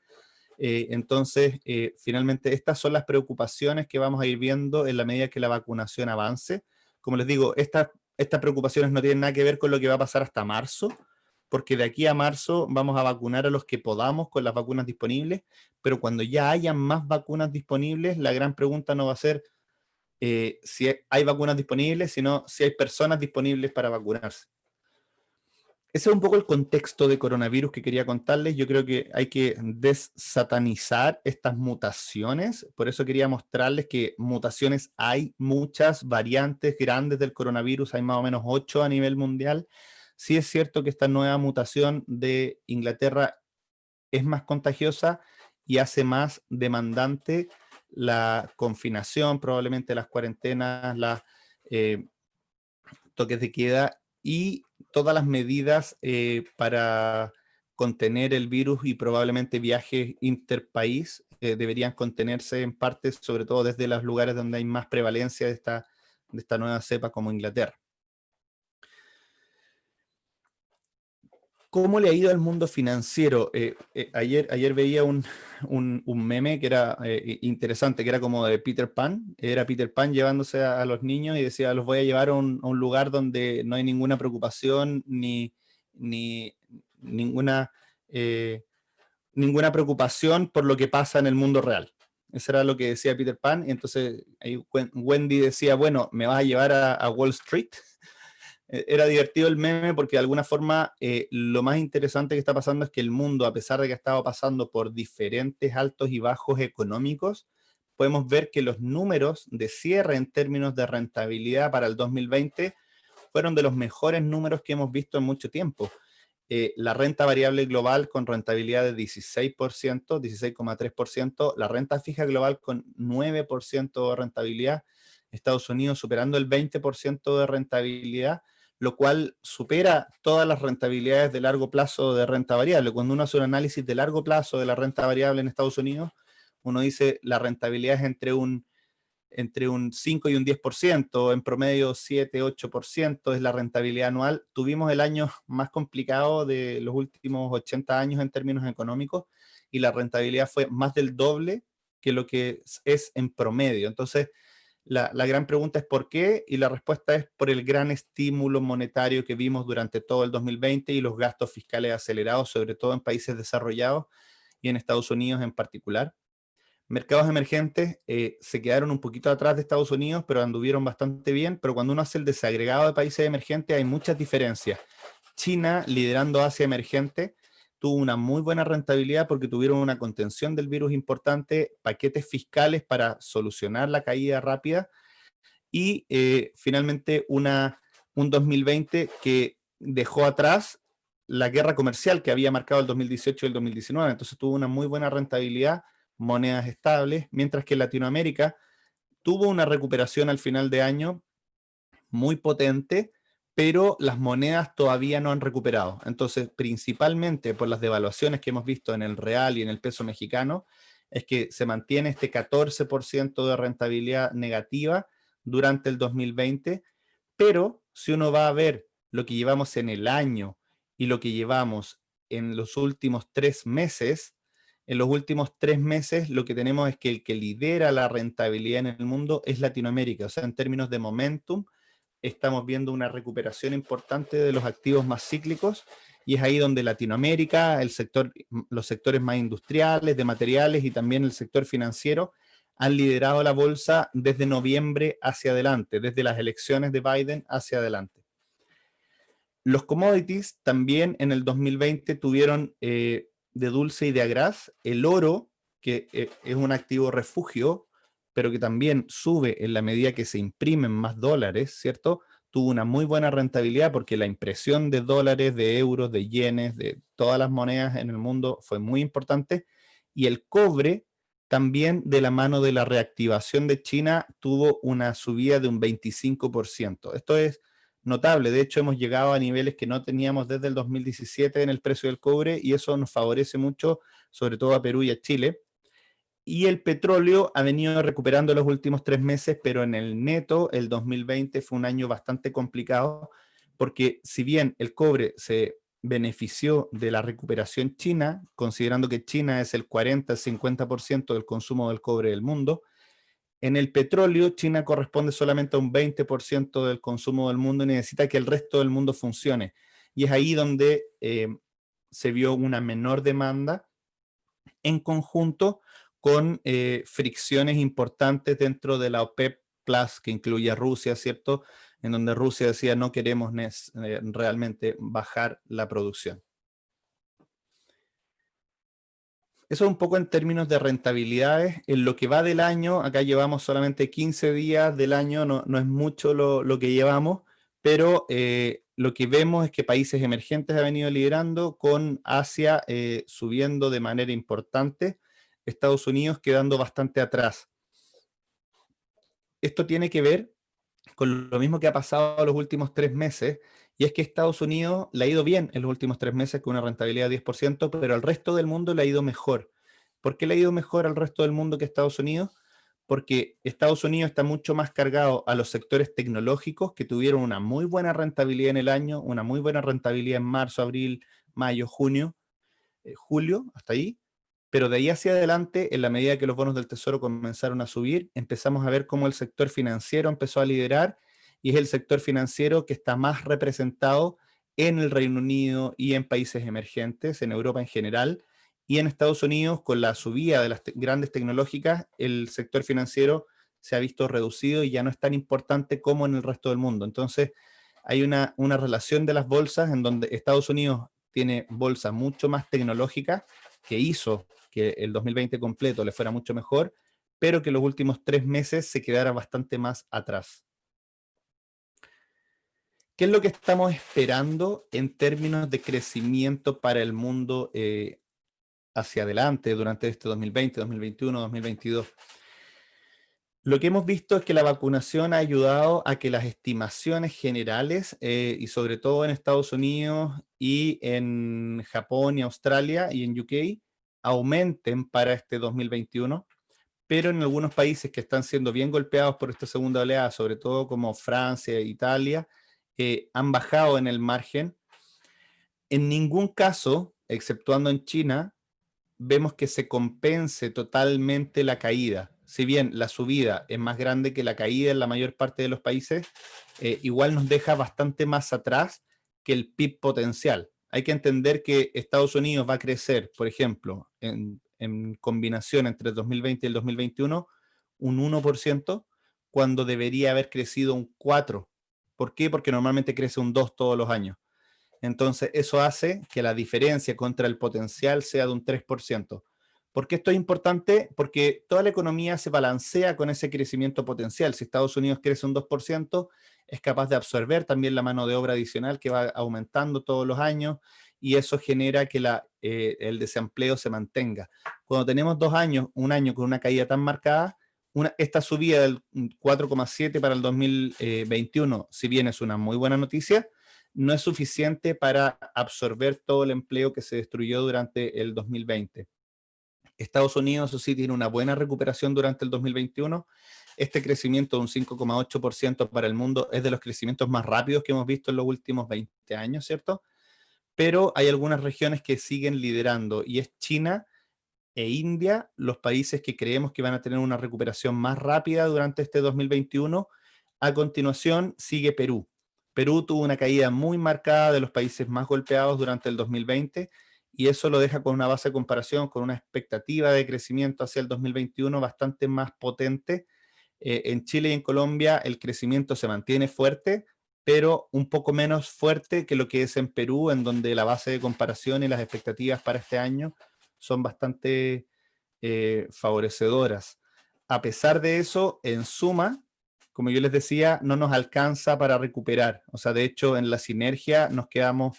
Entonces, finalmente, estas son las preocupaciones que vamos a ir viendo en la medida que la vacunación avance, como les digo, estas preocupaciones no tienen nada que ver con lo que va a pasar hasta marzo, porque de aquí a marzo vamos a vacunar a los que podamos con las vacunas disponibles, pero cuando ya hayan más vacunas disponibles, la gran pregunta no va a ser si hay vacunas disponibles, sino si hay personas disponibles para vacunarse. Ese es un poco el contexto de coronavirus que quería contarles. Yo creo que hay que desatanizar estas mutaciones. Por eso quería mostrarles que mutaciones hay muchas, variantes grandes del coronavirus. Hay más o menos 8 a nivel mundial. Sí es cierto que esta nueva mutación de Inglaterra es más contagiosa y hace más demandante la confinación, probablemente las cuarentenas, las toques de queda y todas las medidas para contener el virus y probablemente viajes interpaís deberían contenerse en parte, sobre todo desde los lugares donde hay más prevalencia de esta nueva cepa como Inglaterra. ¿Cómo le ha ido al mundo financiero? Ayer veía un meme que era interesante, que era como de Peter Pan. Era Peter Pan llevándose a los niños y decía, los voy a llevar a un lugar donde no hay ninguna preocupación ni ninguna, ninguna preocupación por lo que pasa en el mundo real. Eso era lo que decía Peter Pan. Y entonces ahí Wendy decía, bueno, ¿me vas a llevar a Wall Street? Era divertido el meme porque de alguna forma lo más interesante que está pasando es que el mundo, a pesar de que ha estado pasando por diferentes altos y bajos económicos, podemos ver que los números de cierre en términos de rentabilidad para el 2020 fueron de los mejores números que hemos visto en mucho tiempo. La renta variable global con rentabilidad de 16%, 16,3%, la renta fija global con 9% de rentabilidad, Estados Unidos superando el 20% de rentabilidad, lo cual supera todas las rentabilidades de largo plazo de renta variable. Cuando uno hace un análisis de largo plazo de la renta variable en Estados Unidos, uno dice la rentabilidad es entre un 5 y un 10%, en promedio 7, 8% es la rentabilidad anual. Tuvimos el año más complicado de los últimos 80 años en términos económicos y la rentabilidad fue más del doble que lo que es en promedio. Entonces, la gran pregunta es ¿por qué? Y la respuesta es por el gran estímulo monetario que vimos durante todo el 2020 y los gastos fiscales acelerados, sobre todo en países desarrollados y en Estados Unidos en particular. Mercados emergentes se quedaron un poquito atrás de Estados Unidos, pero anduvieron bastante bien, pero cuando uno hace el desagregado de países emergentes hay muchas diferencias. China, liderando Asia emergente, tuvo una muy buena rentabilidad porque tuvieron una contención del virus importante, paquetes fiscales para solucionar la caída rápida y finalmente un 2020 que dejó atrás la guerra comercial que había marcado el 2018 y el 2019. Entonces tuvo una muy buena rentabilidad, monedas estables, mientras que Latinoamérica tuvo una recuperación al final de año muy potente, pero las monedas todavía no han recuperado. Entonces, principalmente por las devaluaciones que hemos visto en el real y en el peso mexicano, es que se mantiene este 14% de rentabilidad negativa durante el 2020, pero si uno va a ver lo que llevamos en el año y lo que llevamos en los últimos 3 meses, en los últimos 3 meses lo que tenemos es que el que lidera la rentabilidad en el mundo es Latinoamérica. O sea, en términos de momentum, estamos viendo una recuperación importante de los activos más cíclicos y es ahí donde Latinoamérica, los sectores más industriales, de materiales y también el sector financiero han liderado la bolsa desde noviembre hacia adelante, desde las elecciones de Biden hacia adelante. Los commodities también en el 2020 tuvieron de dulce y de agraz el oro, que es un activo refugio, pero que también sube en la medida que se imprimen más dólares, ¿cierto? Tuvo una muy buena rentabilidad porque la impresión de dólares, de euros, de yenes, de todas las monedas en el mundo fue muy importante. Y el cobre, también de la mano de la reactivación de China, tuvo una subida de un 25%. Esto es notable. De hecho, hemos llegado a niveles que no teníamos desde el 2017 en el precio del cobre y eso nos favorece mucho, sobre todo a Perú y a Chile. Y el petróleo ha venido recuperando los últimos 3 meses, pero en el neto, el 2020 fue un año bastante complicado, porque si bien el cobre se benefició de la recuperación china, considerando que China es el 40-50% del consumo del cobre del mundo, En el petróleo, China corresponde solamente a un 20% del consumo del mundo y necesita que el resto del mundo funcione. Y es ahí donde se vio una menor demanda en conjunto con fricciones importantes dentro de la OPEP Plus, que incluye a Rusia, ¿cierto? En donde Rusia decía no queremos realmente bajar la producción. Eso es un poco en términos de rentabilidades. En lo que va del año, acá llevamos solamente 15 días del año, no es mucho lo que llevamos, pero lo que vemos es que países emergentes han venido liderando, con Asia subiendo de manera importante, Estados Unidos quedando bastante atrás. Esto tiene que ver con lo mismo que ha pasado los últimos 3 meses, y es que Estados Unidos le ha ido bien en los últimos 3 meses con una rentabilidad de 10%, pero al resto del mundo le ha ido mejor. ¿Por qué le ha ido mejor al resto del mundo que Estados Unidos? Porque Estados Unidos está mucho más cargado a los sectores tecnológicos que tuvieron una muy buena rentabilidad en el año, una muy buena rentabilidad en marzo, abril, mayo, junio, julio, hasta ahí. Pero de ahí hacia adelante, en la medida que los bonos del Tesoro comenzaron a subir, empezamos a ver cómo el sector financiero empezó a liderar, y es el sector financiero que está más representado en el Reino Unido y en países emergentes, en Europa en general, y en Estados Unidos, con la subida de las grandes tecnológicas, el sector financiero se ha visto reducido y ya no es tan importante como en el resto del mundo. Entonces, hay una relación de las bolsas en donde Estados Unidos tiene bolsas mucho más tecnológicas, que hizo que el 2020 completo le fuera mucho mejor, pero que los últimos 3 meses se quedara bastante más atrás. ¿Qué es lo que estamos esperando en términos de crecimiento para el mundo hacia adelante durante este 2020, 2021, 2022? Lo que hemos visto es que la vacunación ha ayudado a que las estimaciones generales, y sobre todo en Estados Unidos y en Japón y Australia y en UK, aumenten para este 2021, pero en algunos países que están siendo bien golpeados por esta segunda oleada, sobre todo como Francia e Italia, han bajado en el margen. En ningún caso, exceptuando en China, vemos que se compense totalmente la caída. Si bien la subida es más grande que la caída en la mayor parte de los países, igual nos deja bastante más atrás que el PIB potencial. Hay que entender que Estados Unidos va a crecer, por ejemplo, en combinación entre el 2020 y el 2021, un 1%, cuando debería haber crecido un 4%. ¿Por qué? Porque normalmente crece un 2% todos los años. Entonces, eso hace que la diferencia contra el potencial sea de un 3%. ¿Por qué esto es importante? Porque toda la economía se balancea con ese crecimiento potencial. Si Estados Unidos crece un 2%, es capaz de absorber también la mano de obra adicional que va aumentando todos los años, y eso genera que el desempleo se mantenga. Cuando tenemos 2 años, un año con una caída tan marcada, esta subida del 4,7 para el 2021, si bien es una muy buena noticia, no es suficiente para absorber todo el empleo que se destruyó durante el 2020. Estados Unidos, eso sí, tiene una buena recuperación durante el 2021. Este crecimiento de un 5,8% para el mundo es de los crecimientos más rápidos que hemos visto en los últimos 20 años, ¿cierto? Pero hay algunas regiones que siguen liderando, y es China e India los países que creemos que van a tener una recuperación más rápida durante este 2021. A continuación sigue Perú. Perú tuvo una caída muy marcada, de los países más golpeados durante el 2020, y eso lo deja con una base de comparación, con una expectativa de crecimiento hacia el 2021 bastante más potente. En Chile y en Colombia el crecimiento se mantiene fuerte, pero un poco menos fuerte que lo que es en Perú, en donde la base de comparación y las expectativas para este año son bastante favorecedoras. A pesar de eso, en suma, como yo les decía, no nos alcanza para recuperar. O sea, de hecho, en la sinergia nos quedamos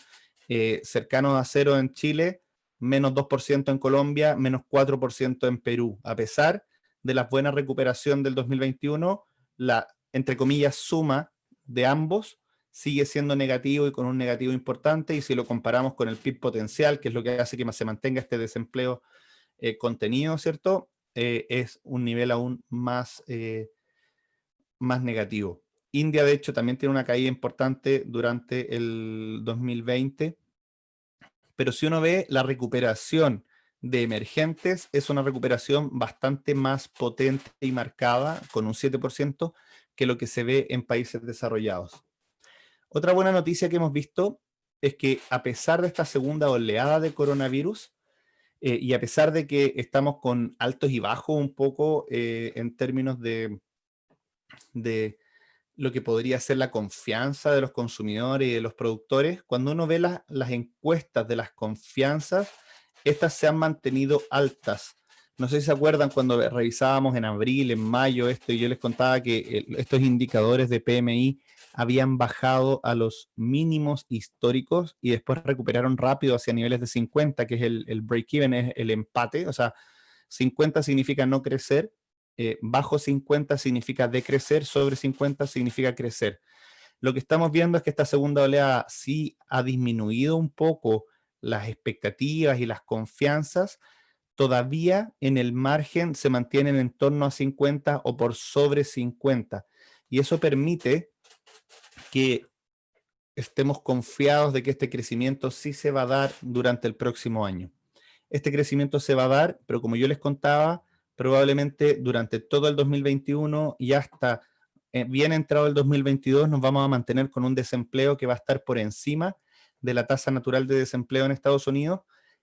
cercanos a cero en Chile, menos 2% en Colombia, menos 4% en Perú. A pesar de la buena recuperación del 2021, la, entre comillas, suma de ambos sigue siendo negativo, y con un negativo importante, y si lo comparamos con el PIB potencial, que es lo que hace que se mantenga este desempleo contenido, ¿cierto? Es un nivel aún más negativo. India, de hecho, también tiene una caída importante durante el 2020, pero si uno ve la recuperación de emergentes es una recuperación bastante más potente y marcada, con un 7%, que lo que se ve en países desarrollados. Otra buena noticia que hemos visto es que a pesar de esta segunda oleada de coronavirus, y a pesar de que estamos con altos y bajos un poco en términos de lo que podría ser la confianza de los consumidores y de los productores, cuando uno ve las encuestas de las confianzas, estas se han mantenido altas. No sé si se acuerdan cuando revisábamos en abril, en mayo esto, y yo les contaba que estos indicadores de PMI habían bajado a los mínimos históricos y después recuperaron rápido hacia niveles de 50, que es el break-even, es el empate. O sea, 50 significa no crecer, bajo 50 significa decrecer, sobre 50 significa crecer. Lo que estamos viendo es que esta segunda oleada sí ha disminuido un poco las expectativas y las confianzas, todavía en el margen se mantienen en torno a 50 o por sobre 50. Y eso permite que estemos confiados de que este crecimiento sí se va a dar durante el próximo año. Este crecimiento se va a dar, pero como yo les contaba, probablemente durante todo el 2021 y hasta bien entrado el 2022 nos vamos a mantener con un desempleo que va a estar por encima de la tasa natural de desempleo en Estados Unidos,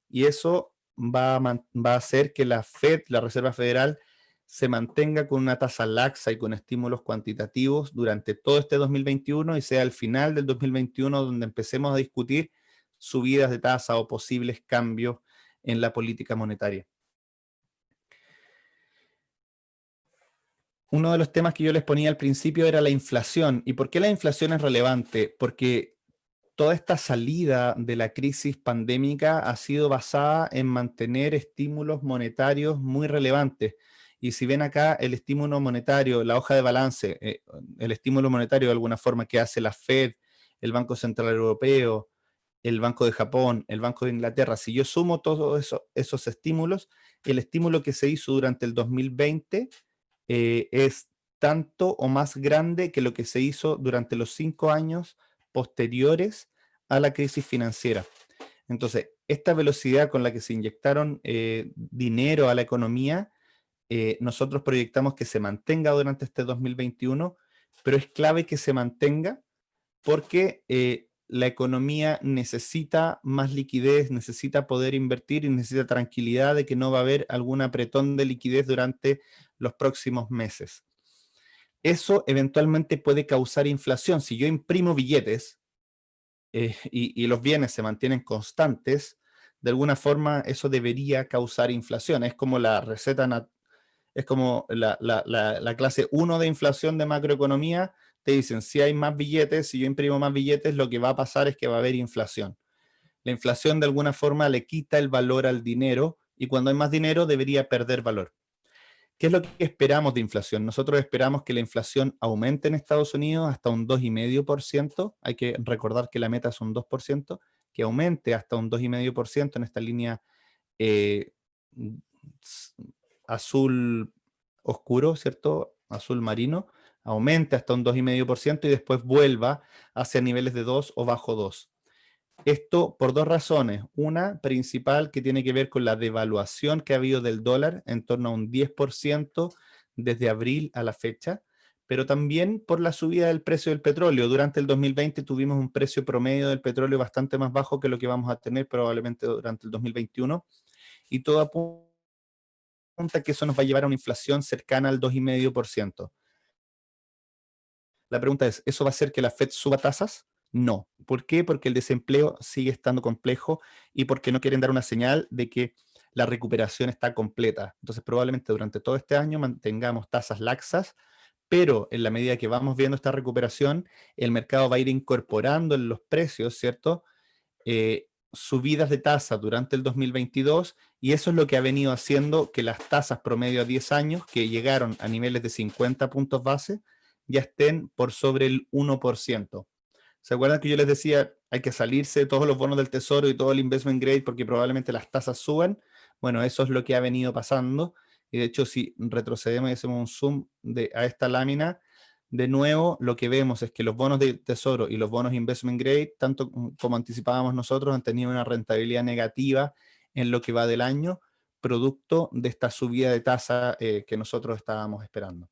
y eso va a hacer que la Fed, la Reserva Federal, se mantenga con una tasa laxa y con estímulos cuantitativos durante todo este 2021 y sea al final del 2021 donde empecemos a discutir subidas de tasa o posibles cambios en la política monetaria. Uno de los temas que yo les ponía al principio era la inflación. ¿Y por qué la inflación es relevante? Porque toda esta salida de la crisis pandémica ha sido basada en mantener estímulos monetarios muy relevantes. Y si ven acá el estímulo monetario, la hoja de balance, el estímulo monetario de alguna forma que hace la Fed, el Banco Central Europeo, el Banco de Japón, el Banco de Inglaterra, si yo sumo todos esos estímulos, el estímulo que se hizo durante el 2020 es tanto o más grande que lo que se hizo durante los 5 años posteriores a la crisis financiera. Entonces, esta velocidad con la que se inyectaron dinero a la economía, nosotros proyectamos que se mantenga durante este 2021, pero es clave que se mantenga porque la economía necesita más liquidez, necesita poder invertir y necesita tranquilidad de que no va a haber algún apretón de liquidez durante los próximos meses. Eso eventualmente puede causar inflación. Si yo imprimo billetes y los bienes se mantienen constantes, de alguna forma eso debería causar inflación. Es como la receta, es como la clase 1 de inflación de macroeconomía. Te dicen, si hay más billetes, si yo imprimo más billetes, lo que va a pasar es que va a haber inflación. La inflación de alguna forma le quita el valor al dinero y cuando hay más dinero debería perder valor. ¿Qué es lo que esperamos de inflación? Nosotros esperamos que la inflación aumente en Estados Unidos hasta un 2,5%. Hay que recordar que la meta es un 2%, que aumente hasta un 2,5% en esta línea eh, azul oscuro, ¿cierto? Azul marino, aumente hasta un 2,5% y después vuelva hacia niveles de 2 o bajo 2. Esto por dos razones. Una principal que tiene que ver con la devaluación que ha habido del dólar en torno a un 10% desde abril a la fecha, pero también por la subida del precio del petróleo. Durante el 2020 tuvimos un precio promedio del petróleo bastante más bajo que lo que vamos a tener probablemente durante el 2021 y todo apunta que eso nos va a llevar a una inflación cercana al 2,5%. La pregunta es, ¿eso va a hacer que la Fed suba tasas? No. ¿Por qué? Porque el desempleo sigue estando complejo y porque no quieren dar una señal de que la recuperación está completa. Entonces, probablemente durante todo este año mantengamos tasas laxas, pero en la medida que vamos viendo esta recuperación, el mercado va a ir incorporando en los precios, ¿cierto? Subidas de tasa durante el 2022 y eso es lo que ha venido haciendo que las tasas promedio a 10 años, que llegaron a niveles de 50 puntos base, ya estén por sobre el 1%. ¿Se acuerdan que yo les decía hay que salirse de todos los bonos del tesoro y todo el investment grade porque probablemente las tasas suban? Bueno, eso es lo que ha venido pasando y de hecho si retrocedemos y hacemos un zoom a esta lámina, de nuevo lo que vemos es que los bonos de tesoro y los bonos investment grade, tanto como anticipábamos nosotros, han tenido una rentabilidad negativa en lo que va del año, producto de esta subida de tasa que nosotros estábamos esperando.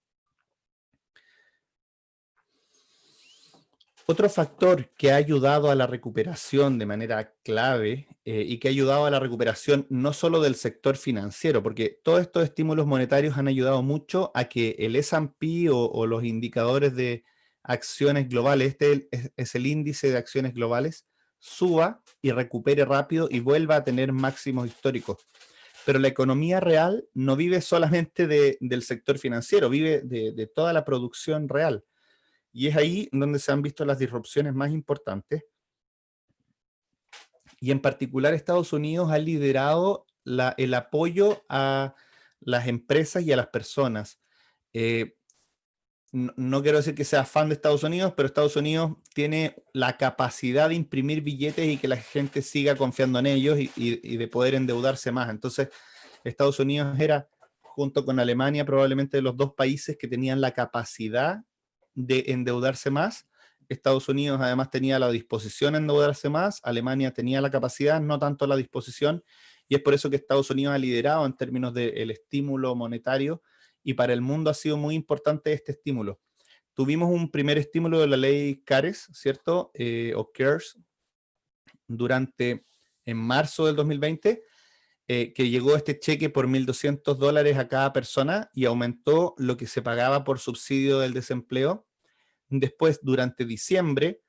Otro factor que ha ayudado a la recuperación de manera clave y que ha ayudado a la recuperación no solo del sector financiero, porque todos estos estímulos monetarios han ayudado mucho a que el S&P o los indicadores de acciones globales, es el índice de acciones globales, suba y recupere rápido y vuelva a tener máximos históricos. Pero la economía real no vive solamente del sector financiero, vive de toda la producción real. Y es ahí donde se han visto las disrupciones más importantes. Y en particular Estados Unidos ha liderado el apoyo a las empresas y a las personas. No quiero decir que sea fan de Estados Unidos, pero Estados Unidos tiene la capacidad de imprimir billetes y que la gente siga confiando en ellos y de poder endeudarse más. Entonces, Estados Unidos era, junto con Alemania, probablemente de los dos países que tenían la capacidad de endeudarse más. Estados Unidos además tenía la disposición de endeudarse más, Alemania tenía la capacidad, no tanto la disposición, y es por eso que Estados Unidos ha liderado en términos del estímulo monetario, y para el mundo ha sido muy importante este estímulo. Tuvimos un primer estímulo de la ley CARES, ¿cierto? O CARES, en marzo del 2020, que llegó este cheque por $1.200 a cada persona y aumentó lo que se pagaba por subsidio del desempleo. Después, durante diciembre,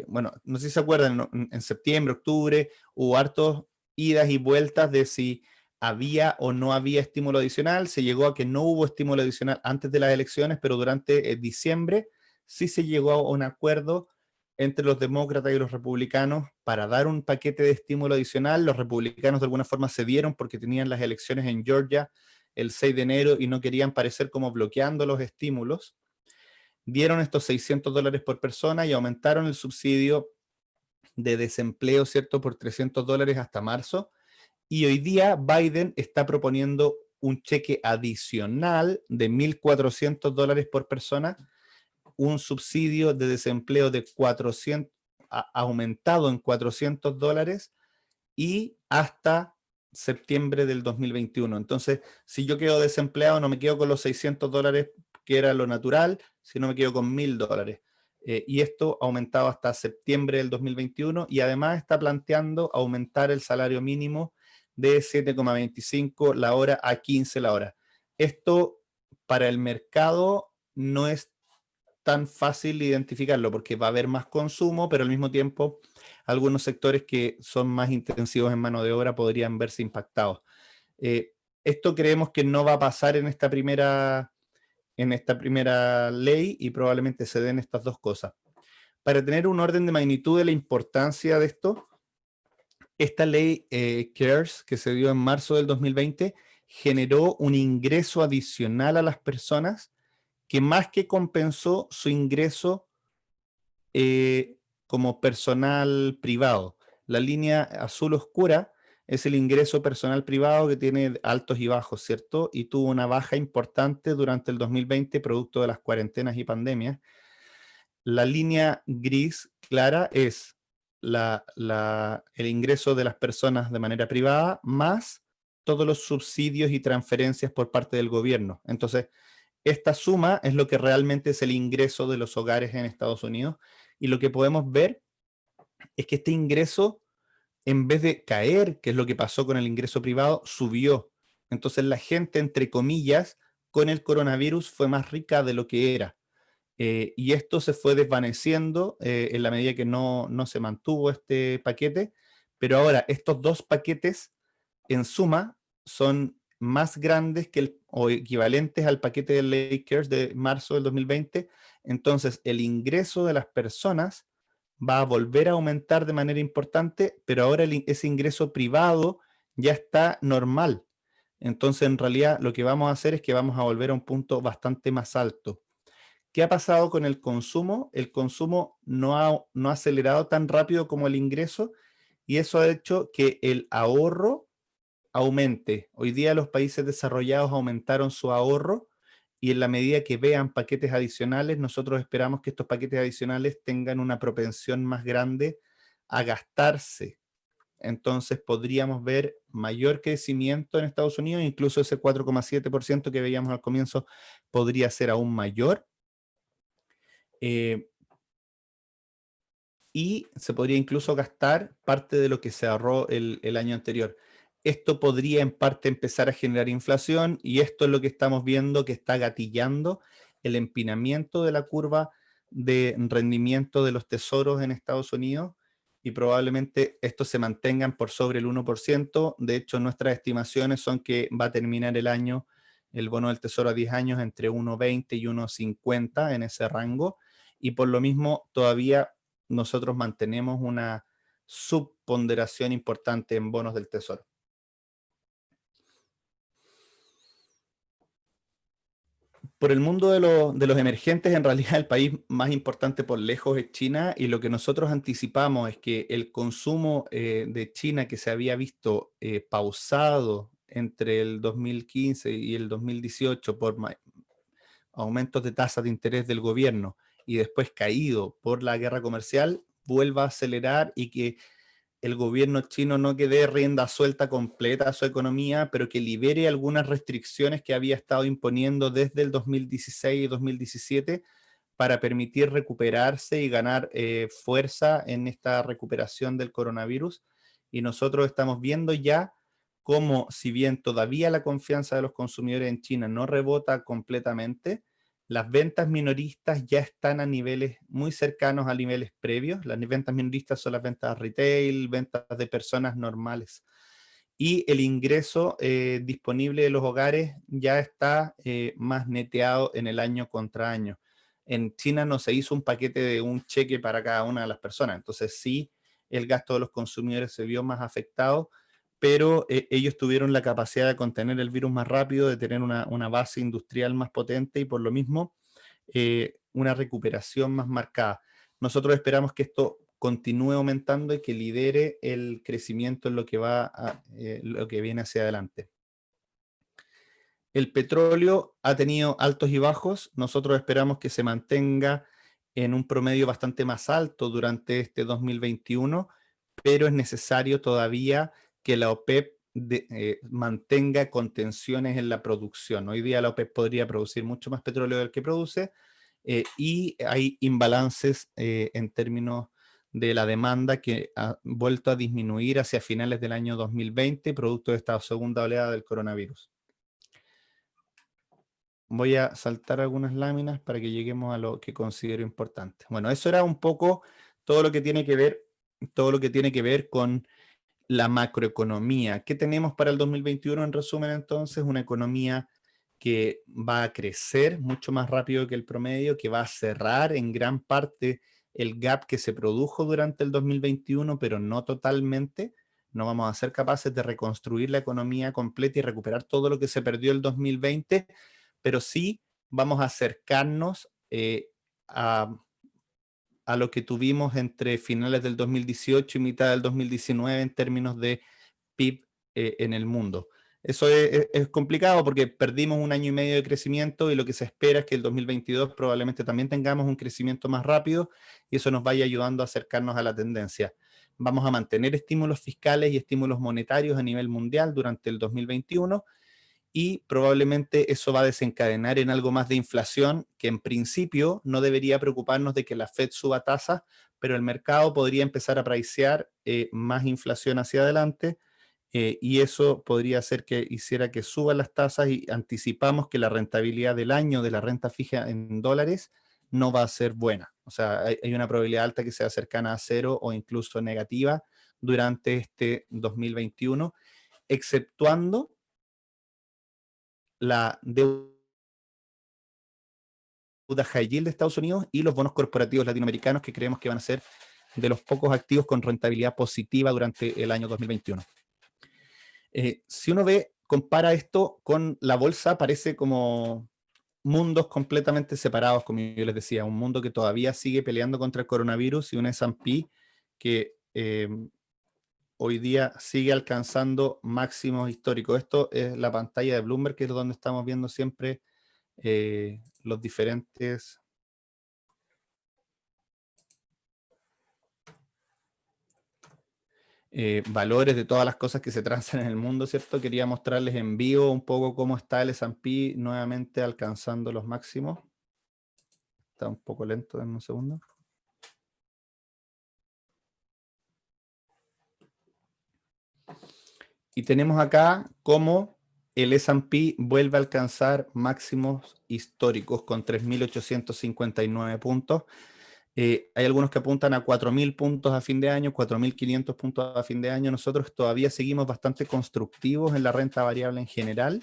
bueno, no sé si se acuerdan, ¿no? En septiembre, octubre, hubo hartos idas y vueltas de si había o no había estímulo adicional. Se llegó a que no hubo estímulo adicional antes de las elecciones, pero durante diciembre sí se llegó a un acuerdo entre los demócratas y los republicanos para dar un paquete de estímulo adicional. Los republicanos de alguna forma cedieron porque tenían las elecciones en Georgia el 6 de enero y no querían parecer como bloqueando los estímulos. Dieron estos $600 por persona y aumentaron el subsidio de desempleo, ¿cierto?, por $300 hasta marzo. Y hoy día Biden está proponiendo un cheque adicional de $1.400 por persona, un subsidio de desempleo de 400, aumentado en $400 y hasta septiembre del 2021. Entonces, si yo quedo desempleado, no me quedo con los $600 que era lo natural, sino me quedo con $1.000. Y esto ha aumentado hasta septiembre del 2021 y además está planteando aumentar el salario mínimo de 7,25 la hora a 15 la hora. Esto para el mercado no es tan fácil identificarlo porque va a haber más consumo, pero al mismo tiempo algunos sectores que son más intensivos en mano de obra podrían verse impactados. Esto creemos que no va a pasar en esta primera ley y probablemente se den estas dos cosas. Para tener un orden de magnitud de la importancia de esto, esta ley CARES, que se dio en marzo del 2020, generó un ingreso adicional a las personas que más que compensó su ingreso como personal privado. La línea azul oscura es el ingreso personal privado que tiene altos y bajos, ¿cierto? Y tuvo una baja importante durante el 2020 producto de las cuarentenas y pandemias. La línea gris clara es el ingreso de las personas de manera privada más todos los subsidios y transferencias por parte del gobierno. Entonces, esta suma es lo que realmente es el ingreso de los hogares en Estados Unidos, y lo que podemos ver es que este ingreso, en vez de caer, que es lo que pasó con el ingreso privado, subió. Entonces la gente, entre comillas, con el coronavirus fue más rica de lo que era. Y esto se fue desvaneciendo en la medida que no se mantuvo este paquete, pero ahora estos dos paquetes en suma son más grandes o equivalentes al paquete de Lakers de marzo del 2020. Entonces el ingreso de las personas va a volver a aumentar de manera importante, pero ahora ese ingreso privado ya está normal. Entonces en realidad lo que vamos a hacer es que vamos a volver a un punto bastante más alto. ¿Qué ha pasado con el consumo? El consumo no ha acelerado tan rápido como el ingreso, y eso ha hecho que el ahorro aumente. Hoy día los países desarrollados aumentaron su ahorro, y en la medida que vean paquetes adicionales, nosotros esperamos que estos paquetes adicionales tengan una propensión más grande a gastarse. entonces podríamos ver mayor crecimiento en Estados Unidos, incluso ese 4,7% que veíamos al comienzo podría ser aún mayor. Y se podría incluso gastar parte de lo que se ahorró el año anterior. Esto podría en parte empezar a generar inflación y esto es lo que estamos viendo que está gatillando el empinamiento de la curva de rendimiento de los tesoros en Estados Unidos y probablemente estos se mantengan por sobre el 1%. De hecho, nuestras estimaciones son que va a terminar el año el bono del tesoro a 10 años entre 1,20 y 1,50 en ese rango y por lo mismo todavía nosotros mantenemos una subponderación importante en bonos del tesoro. Por el mundo de los emergentes, en realidad el país más importante por lejos es China y lo que nosotros anticipamos es que el consumo de China que se había visto pausado entre el 2015 y el 2018 por aumentos de tasas de interés del gobierno y después caído por la guerra comercial, vuelva a acelerar y que el gobierno chino no que dé rienda suelta completa a su economía, pero que libere algunas restricciones que había estado imponiendo desde el 2016 y 2017 para permitir recuperarse y ganar fuerza en esta recuperación del coronavirus. Y nosotros estamos viendo ya cómo, si bien todavía la confianza de los consumidores en China no rebota completamente, las ventas minoristas ya están a niveles muy cercanos a niveles previos. Las ventas minoristas son las ventas retail, ventas de personas normales. Y el ingreso disponible de los hogares ya está más neteado en el año contra año. En China no se hizo un paquete de un cheque para cada una de las personas, entonces sí, el gasto de los consumidores se vio más afectado, pero ellos tuvieron la capacidad de contener el virus más rápido, de tener una base industrial más potente y por lo mismo una recuperación más marcada. Nosotros esperamos que esto continúe aumentando y que lidere el crecimiento en lo que lo que viene hacia adelante. El petróleo ha tenido altos y bajos. Nosotros esperamos que se mantenga en un promedio bastante más alto durante este 2021, pero es necesario todavía que la OPEP mantenga contenciones en la producción. Hoy día la OPEP podría producir mucho más petróleo del que produce y hay imbalances en términos de la demanda que ha vuelto a disminuir hacia finales del año 2020, producto de esta segunda oleada del coronavirus. Voy a saltar algunas láminas para que lleguemos a lo que considero importante. Bueno, eso era un poco todo lo que tiene que ver con la macroeconomía. ¿Qué tenemos para el 2021? En resumen, entonces, una economía que va a crecer mucho más rápido que el promedio, que va a cerrar en gran parte el gap que se produjo durante el 2021, pero no totalmente. No vamos a ser capaces de reconstruir la economía completa y recuperar todo lo que se perdió el 2020, pero sí vamos a acercarnos a lo que tuvimos entre finales del 2018 y mitad del 2019 en términos de PIB en el mundo. Eso es complicado porque perdimos un año y medio de crecimiento y lo que se espera es que el 2022 probablemente también tengamos un crecimiento más rápido y eso nos vaya ayudando a acercarnos a la tendencia. Vamos a mantener estímulos fiscales y estímulos monetarios a nivel mundial durante el 2021 y probablemente eso va a desencadenar en algo más de inflación, que en principio no debería preocuparnos de que la Fed suba tasas, pero el mercado podría empezar a pricear más inflación hacia adelante y eso podría hacer que hiciera que suban las tasas y anticipamos que la rentabilidad del año de la renta fija en dólares no va a ser buena. O sea, hay una probabilidad alta que sea cercana a cero o incluso negativa durante este 2021, exceptuando la deuda high yield de Estados Unidos y los bonos corporativos latinoamericanos que creemos que van a ser de los pocos activos con rentabilidad positiva durante el año 2021. Si uno compara esto con la bolsa, parece como mundos completamente separados, como yo les decía, un mundo que todavía sigue peleando contra el coronavirus y un S&P que hoy día sigue alcanzando máximos históricos. Esto es la pantalla de Bloomberg, que es donde estamos viendo siempre los diferentes valores de todas las cosas que se transan en el mundo, ¿cierto? Quería mostrarles en vivo un poco cómo está el S&P nuevamente alcanzando los máximos. Está un poco lento, denme un segundo. Y tenemos acá cómo el S&P vuelve a alcanzar máximos históricos con 3.859 puntos. Hay algunos que apuntan a 4.000 puntos a fin de año, 4.500 puntos a fin de año. Nosotros todavía seguimos bastante constructivos en la renta variable en general.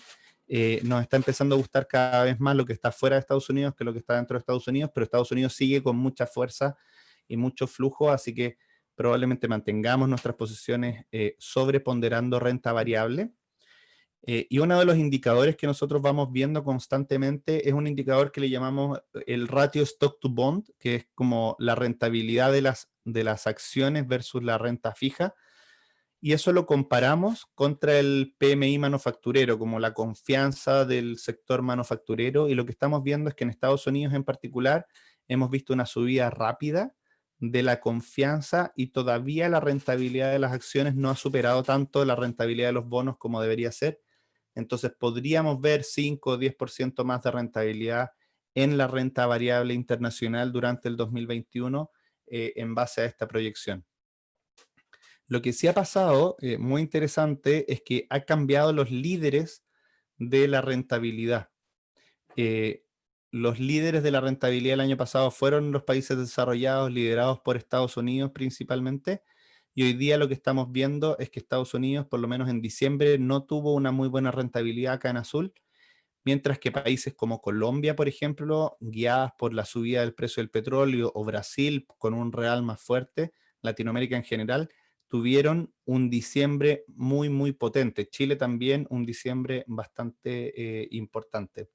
Nos está empezando a gustar cada vez más lo que está fuera de Estados Unidos que lo que está dentro de Estados Unidos, pero Estados Unidos sigue con mucha fuerza y mucho flujo, así que probablemente mantengamos nuestras posiciones sobreponderando renta variable. Y uno de los indicadores que nosotros vamos viendo constantemente es un indicador que le llamamos el ratio stock to bond, que es como la rentabilidad de las acciones versus la renta fija. Y eso lo comparamos contra el PMI manufacturero, como la confianza del sector manufacturero. Y lo que estamos viendo es que en Estados Unidos en particular hemos visto una subida rápida de la confianza y todavía la rentabilidad de las acciones no ha superado tanto la rentabilidad de los bonos como debería ser. Entonces podríamos ver 5 o 10% más de rentabilidad en la renta variable internacional durante el 2021 en base a esta proyección. Lo que sí ha pasado, muy interesante, es que ha cambiado los líderes de la rentabilidad. Los líderes de la rentabilidad el año pasado fueron los países desarrollados, liderados por Estados Unidos principalmente, y hoy día lo que estamos viendo es que Estados Unidos, por lo menos en diciembre, no tuvo una muy buena rentabilidad acá en azul, mientras que países como Colombia, por ejemplo, guiadas por la subida del precio del petróleo, o Brasil, con un real más fuerte, Latinoamérica en general, tuvieron un diciembre muy, muy potente. Chile también un diciembre bastante importante.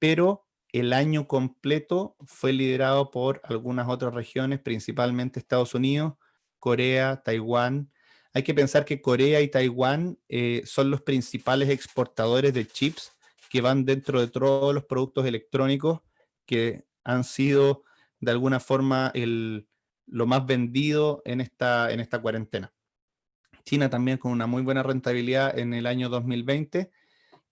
Pero el año completo fue liderado por algunas otras regiones, principalmente Estados Unidos, Corea, Taiwán. Hay que pensar que Corea y Taiwán son los principales exportadores de chips que van dentro de todos los productos electrónicos que han sido de alguna forma lo más vendido en esta cuarentena. China también con una muy buena rentabilidad en el año 2020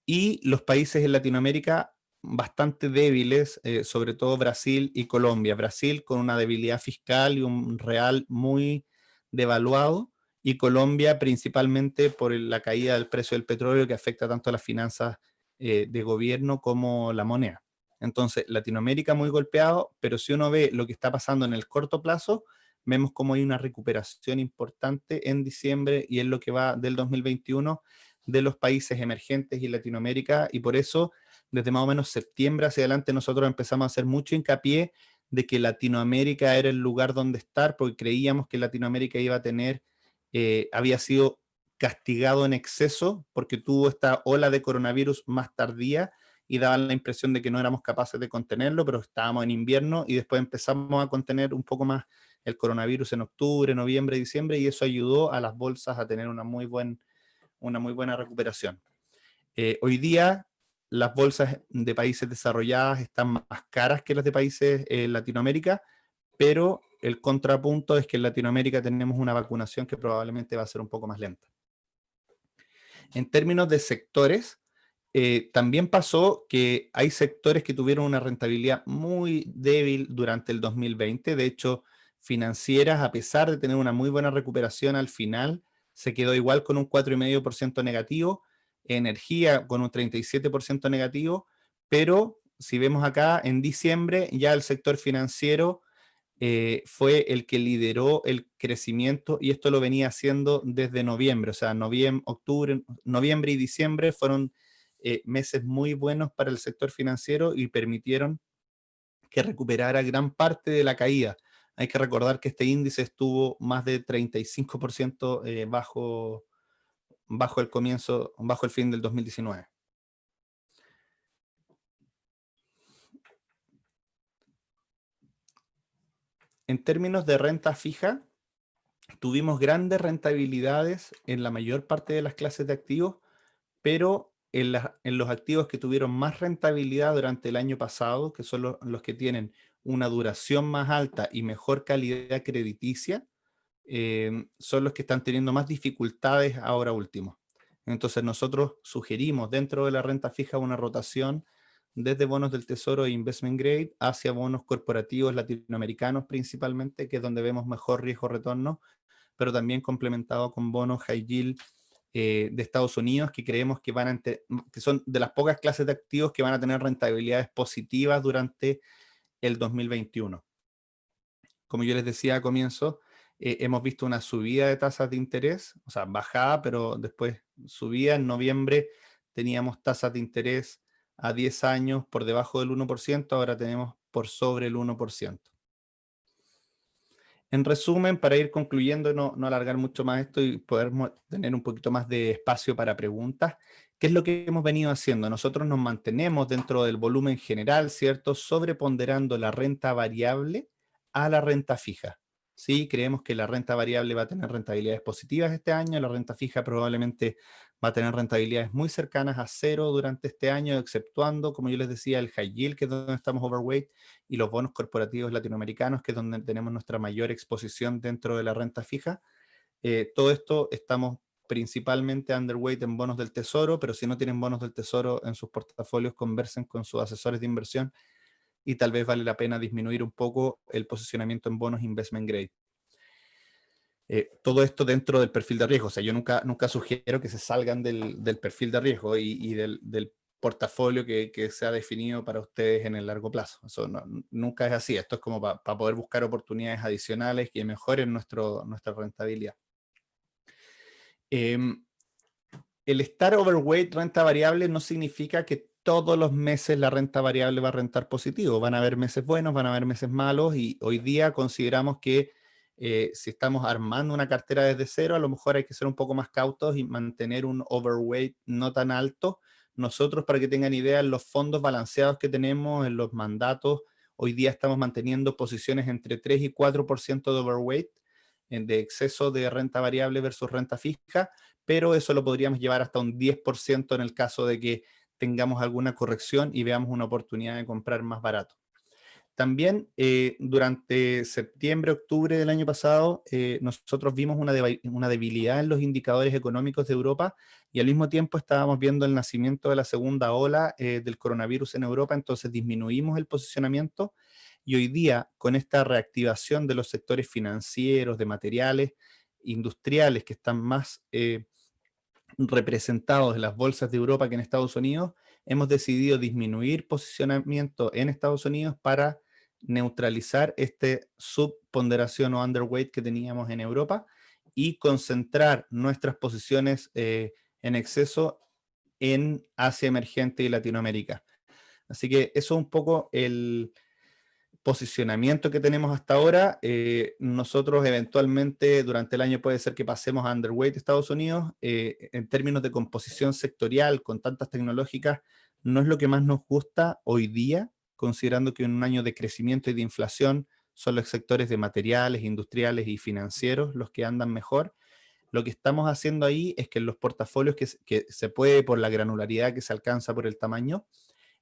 y los países en Latinoamérica bastante débiles, sobre todo Brasil y Colombia. Brasil con una debilidad fiscal y un real muy devaluado, y Colombia principalmente por la caída del precio del petróleo que afecta tanto a las finanzas de gobierno como la moneda. Entonces, Latinoamérica muy golpeado, pero si uno ve lo que está pasando en el corto plazo, vemos como hay una recuperación importante en diciembre y en lo que va del 2021 de los países emergentes y Latinoamérica, y por eso desde más o menos septiembre hacia adelante nosotros empezamos a hacer mucho hincapié de que Latinoamérica era el lugar donde estar, porque creíamos que Latinoamérica iba a tener, había sido castigado en exceso porque tuvo esta ola de coronavirus más tardía y daban la impresión de que no éramos capaces de contenerlo, pero estábamos en invierno y después empezamos a contener un poco más el coronavirus en octubre, noviembre, diciembre, y eso ayudó a las bolsas a tener una muy buena recuperación. Hoy día las bolsas de países desarrollados están más caras que las de países en Latinoamérica, pero el contrapunto es que en Latinoamérica tenemos una vacunación que probablemente va a ser un poco más lenta. En términos de sectores, también pasó que hay sectores que tuvieron una rentabilidad muy débil durante el 2020. De hecho, financieras, a pesar de tener una muy buena recuperación al final, se quedó igual con un 4,5% negativo, energía con un 37% negativo, pero si vemos acá, en diciembre ya el sector financiero fue el que lideró el crecimiento, y esto lo venía haciendo desde noviembre, o sea, noviembre y diciembre fueron meses muy buenos para el sector financiero y permitieron que recuperara gran parte de la caída. Hay que recordar que este índice estuvo más de 35% bajo el fin del 2019. En términos de renta fija, tuvimos grandes rentabilidades en la mayor parte de las clases de activos, pero en los activos que tuvieron más rentabilidad durante el año pasado, que son los que tienen una duración más alta y mejor calidad crediticia, son los que están teniendo más dificultades ahora último. Entonces nosotros sugerimos dentro de la renta fija una rotación desde bonos del Tesoro e Investment Grade hacia bonos corporativos latinoamericanos principalmente, que es donde vemos mejor riesgo-retorno, pero también complementado con bonos high yield de Estados Unidos, que creemos que que son de las pocas clases de activos que van a tener rentabilidades positivas durante el 2021. Como yo les decía al comienzo, hemos visto una subida de tasas de interés, o sea, bajada, pero después subida. En noviembre teníamos tasas de interés a 10 años por debajo del 1%, ahora tenemos por sobre el 1%. En resumen, para ir concluyendo, no alargar mucho más esto y poder tener un poquito más de espacio para preguntas, ¿qué es lo que hemos venido haciendo? Nosotros nos mantenemos dentro del volumen general, ¿cierto? Sobreponderando la renta variable a la renta fija. Sí, creemos que la renta variable va a tener rentabilidades positivas este año, la renta fija probablemente va a tener rentabilidades muy cercanas a cero durante este año, exceptuando, como yo les decía, el high yield, que es donde estamos overweight, y los bonos corporativos latinoamericanos, que es donde tenemos nuestra mayor exposición dentro de la renta fija. Todo esto estamos principalmente underweight en bonos del Tesoro, pero si no tienen bonos del Tesoro en sus portafolios, conversen con sus asesores de inversión y tal vez vale la pena disminuir un poco el posicionamiento en bonos investment grade. Todo esto dentro del perfil de riesgo. O sea, yo nunca sugiero que se salgan del perfil de riesgo y del portafolio que se ha definido para ustedes en el largo plazo. Eso nunca es así. Esto es como para poder buscar oportunidades adicionales que mejoren nuestra rentabilidad. El estar overweight renta variable no significa que todos los meses la renta variable va a rentar positivo. Van a haber meses buenos, van a haber meses malos, y hoy día consideramos que si estamos armando una cartera desde cero, a lo mejor hay que ser un poco más cautos y mantener un overweight no tan alto. Nosotros, para que tengan idea, en los fondos balanceados que tenemos, en los mandatos, hoy día estamos manteniendo posiciones entre 3 y 4% de overweight, de exceso de renta variable versus renta fija, pero eso lo podríamos llevar hasta un 10% en el caso de que tengamos alguna corrección y veamos una oportunidad de comprar más barato. También durante septiembre, octubre del año pasado, nosotros vimos una debilidad en los indicadores económicos de Europa, y al mismo tiempo estábamos viendo el nacimiento de la segunda ola del coronavirus en Europa. Entonces disminuimos el posicionamiento, y hoy día, con esta reactivación de los sectores financieros, de materiales, industriales, que están más representados en las bolsas de Europa que en Estados Unidos, hemos decidido disminuir posicionamiento en Estados Unidos para neutralizar este subponderación o underweight que teníamos en Europa y concentrar nuestras posiciones en exceso en Asia emergente y Latinoamérica. Así que eso es un poco el posicionamiento que tenemos hasta ahora. Nosotros eventualmente durante el año puede ser que pasemos a underweight Estados Unidos. En términos de composición sectorial con tantas tecnológicas, no es lo que más nos gusta hoy día, considerando que en un año de crecimiento y de inflación son los sectores de materiales, industriales y financieros los que andan mejor. Lo que estamos haciendo ahí es que en los portafolios que se puede, por la granularidad que se alcanza por el tamaño,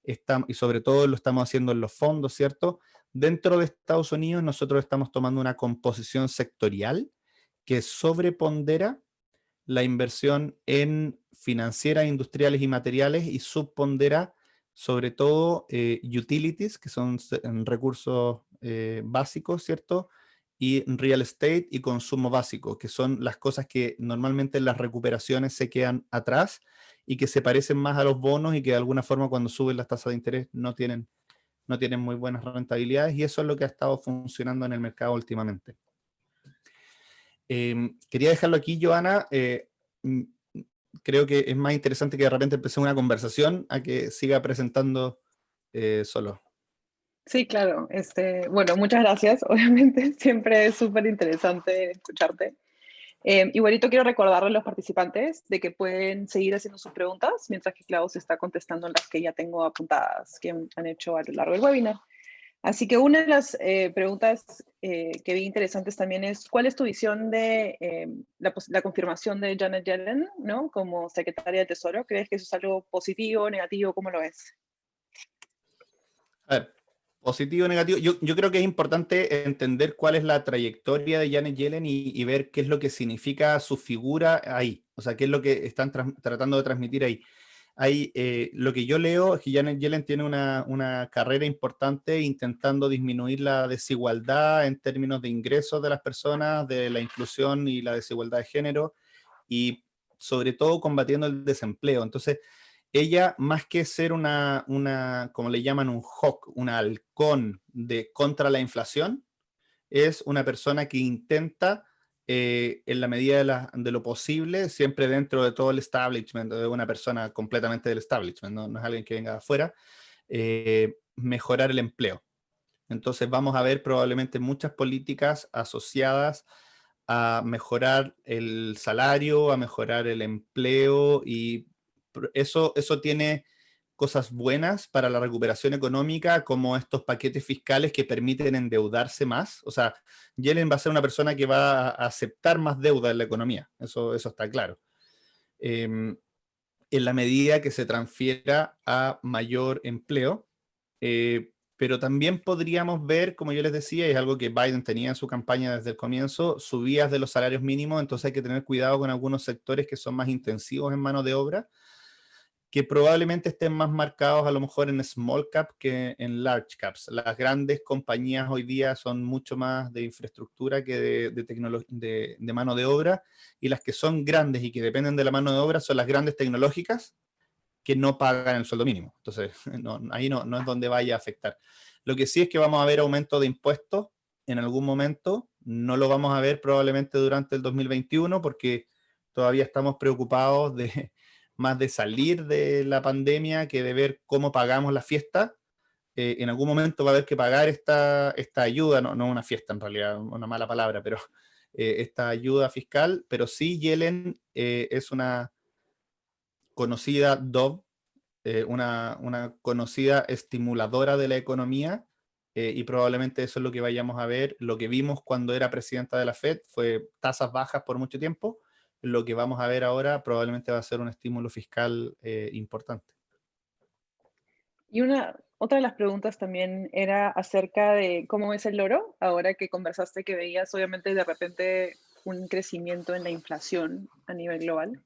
y sobre todo lo estamos haciendo en los fondos, ¿cierto? Dentro de Estados Unidos nosotros estamos tomando una composición sectorial que sobrepondera la inversión en financieras, industriales y materiales, y subpondera sobre todo utilities, que son recursos básicos, ¿cierto? Y real estate y consumo básico, que son las cosas que normalmente en las recuperaciones se quedan atrás y que se parecen más a los bonos, y que de alguna forma cuando suben las tasas de interés no tienen muy buenas rentabilidades, y eso es lo que ha estado funcionando en el mercado últimamente. Quería dejarlo aquí, Joana. Creo que es más interesante que de repente empecé una conversación a que siga presentando solo. Sí, claro. Bueno, muchas gracias. Obviamente, siempre es súper interesante escucharte. Igualito quiero recordarle a los participantes de que pueden seguir haciendo sus preguntas mientras que Klaus está contestando las que ya tengo apuntadas que han hecho a lo largo del webinar. Así que una de las preguntas que vi interesantes también es, ¿cuál es tu visión de la confirmación de Janet Yellen, ¿no? Como secretaria de Tesoro? ¿Crees que eso es algo positivo, negativo? ¿Cómo lo ves? A ver, Positivo o negativo. Yo creo que es importante entender cuál es la trayectoria de Janet Yellen y ver qué es lo que significa su figura ahí. O sea, qué es lo que están tratando de transmitir ahí. Lo que yo leo es que Janet Yellen tiene una carrera importante intentando disminuir la desigualdad en términos de ingresos de las personas, de la inclusión y la desigualdad de género, y sobre todo combatiendo el desempleo. Entonces, ella, más que ser como le llaman, un hawk, un halcón contra la inflación, es una persona que intenta, en la medida de lo posible, siempre dentro de todo el establishment, de una persona completamente del establishment, no es alguien que venga de afuera, mejorar el empleo. Entonces vamos a ver probablemente muchas políticas asociadas a mejorar el salario, a mejorar el empleo, y eso tiene cosas buenas para la recuperación económica, como estos paquetes fiscales que permiten endeudarse más. O sea, Yellen va a ser una persona que va a aceptar más deuda en la economía, eso está claro. En la medida que se transfiera a mayor empleo, pero también podríamos ver, como yo les decía, es algo que Biden tenía en su campaña desde el comienzo, subidas de los salarios mínimos. Entonces hay que tener cuidado con algunos sectores que son más intensivos en mano de obra, que probablemente estén más marcados a lo mejor en small cap que en large caps. Las grandes compañías hoy día son mucho más de infraestructura que de mano de obra, y las que son grandes y que dependen de la mano de obra son las grandes tecnológicas, que no pagan el sueldo mínimo. Entonces, ahí no es donde vaya a afectar. Lo que sí es que vamos a ver aumento de impuestos en algún momento. No lo vamos a ver probablemente durante el 2021, porque todavía estamos preocupados más de salir de la pandemia que de ver cómo pagamos la fiesta. En algún momento va a haber que pagar esta ayuda, no una fiesta en realidad, una mala palabra, pero esta ayuda fiscal. Pero sí, Yellen es una conocida Dove, una conocida estimuladora de la economía, y probablemente eso es lo que vayamos a ver. Lo que vimos cuando era presidenta de la Fed fue tasas bajas por mucho tiempo. Lo que vamos a ver ahora probablemente va a ser un estímulo fiscal importante. Y otra de las preguntas también era acerca de cómo es el oro, ahora que conversaste que veías obviamente de repente un crecimiento en la inflación a nivel global.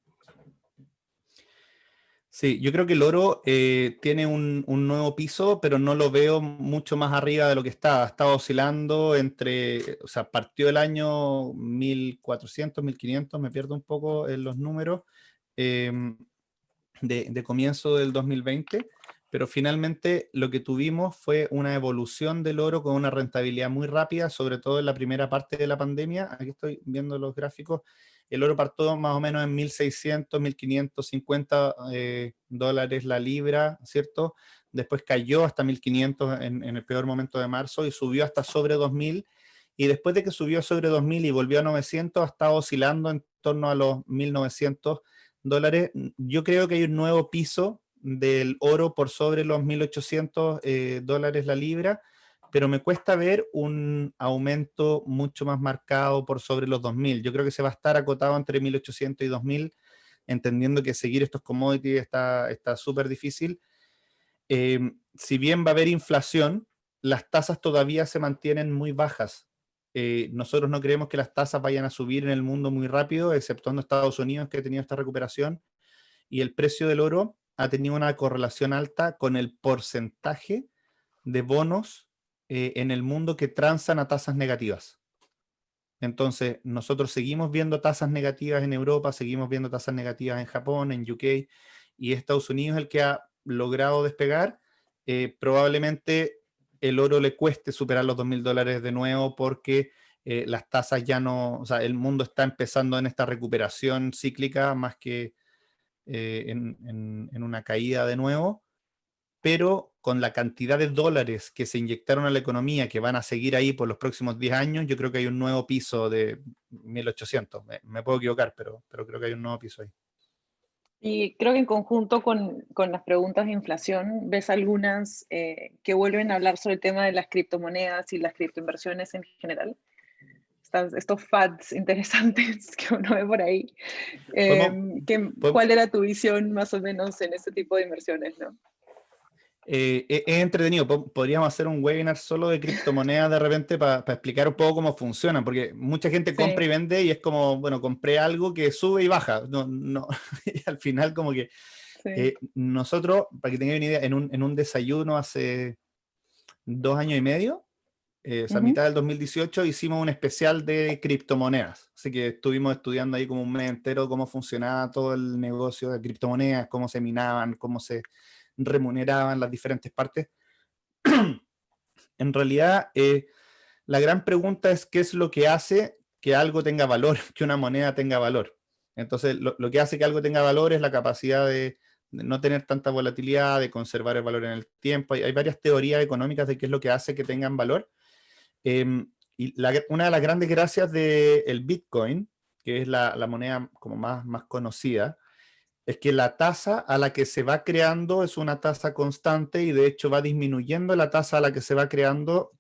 Sí, yo creo que el oro tiene un nuevo piso, pero no lo veo mucho más arriba de lo que está. Ha estado oscilando o sea, partió el año 1400, 1500, me pierdo un poco en los números, eh, de comienzo del 2020, pero finalmente lo que tuvimos fue una evolución del oro con una rentabilidad muy rápida, sobre todo en la primera parte de la pandemia. Aquí estoy viendo los gráficos. El oro partió más o menos en 1.600, 1.550 dólares la libra, ¿cierto? Después cayó hasta 1.500 en el peor momento de marzo, y subió hasta sobre 2.000. Y después de que subió sobre 2.000 y volvió a 900, ha estado oscilando en torno a los 1.900 dólares. Yo creo que hay un nuevo piso del oro por sobre los 1.800 dólares la libra, pero me cuesta ver un aumento mucho más marcado por sobre los 2.000. Yo creo que se va a estar acotado entre 1.800 y 2.000, entendiendo que seguir estos commodities está súper difícil. Si bien va a haber inflación, las tasas todavía se mantienen muy bajas. Nosotros no creemos que las tasas vayan a subir en el mundo muy rápido, exceptuando Estados Unidos, que ha tenido esta recuperación, y el precio del oro ha tenido una correlación alta con el porcentaje de bonos en el mundo que transan a tasas negativas. Entonces, nosotros seguimos viendo tasas negativas en Europa, seguimos viendo tasas negativas en Japón, en UK, y Estados Unidos es el que ha logrado despegar. Probablemente el oro le cueste superar los 2.000 dólares de nuevo, porque las tasas ya no, o sea, el mundo está empezando en esta recuperación cíclica más que en una caída de nuevo. Pero con la cantidad de dólares que se inyectaron a la economía, que van a seguir ahí por los próximos 10 años, yo creo que hay un nuevo piso de 1.800. Me puedo equivocar, pero creo que hay un nuevo piso ahí. Y creo que en conjunto con las preguntas de inflación, ves algunas que vuelven a hablar sobre el tema de las criptomonedas y las criptoinversiones en general. Estos fads interesantes que uno ve por ahí. Podemos, ¿Cuál era tu visión más o menos en este tipo de inversiones, no? Es entretenido. Podríamos hacer un webinar solo de criptomonedas de repente para explicar un poco cómo funcionan, porque mucha gente compra y Sí, vende y es como, bueno, compré algo que sube y baja. No, no, y al final como que sí. nosotros, para que tengan una idea, en un desayuno hace 2 años y medio, o sea, Ujú. mitad del 2018, hicimos un especial de criptomonedas. Así que estuvimos estudiando ahí como un mes entero cómo funcionaba todo el negocio de criptomonedas, cómo se minaban, cómo se remuneraban las diferentes partes. En realidad, la gran pregunta es qué es lo que hace que algo tenga valor, que una moneda tenga valor. Entonces, lo que hace que algo tenga valor es la capacidad de no tener tanta volatilidad, de conservar el valor en el tiempo. Hay varias teorías económicas de qué es lo que hace que tengan valor. Y una de las grandes gracias del Bitcoin, que es la moneda como más conocida, es que la tasa a la que se va creando es una tasa constante y de hecho va disminuyendo la tasa a la que se va creando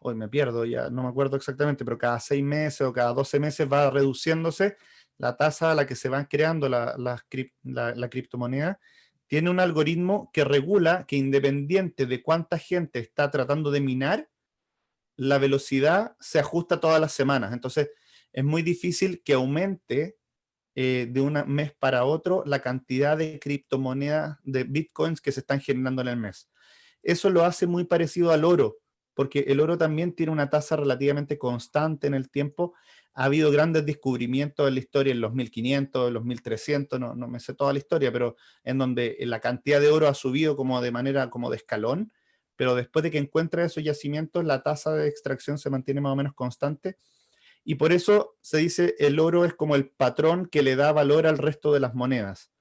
hoy me pierdo, ya no me acuerdo exactamente, pero cada 6 meses o cada 12 meses va reduciéndose la tasa a la que se van creando la criptomoneda. Tiene un algoritmo que regula que independiente de cuánta gente está tratando de minar, la velocidad se ajusta todas las semanas. Entonces, es muy difícil que aumente de un mes para otro la cantidad de criptomonedas, de bitcoins que se están generando en el mes. Eso lo hace muy parecido al oro, porque el oro también tiene una tasa relativamente constante en el tiempo. Ha habido grandes descubrimientos en la historia, en los 1500, en los 1300, no me sé toda la historia, pero en donde la cantidad de oro ha subido como de manera, como de escalón, pero después de que encuentra esos yacimientos, la tasa de extracción se mantiene más o menos constante y por eso se dice el oro es como el patrón que le da valor al resto de las monedas.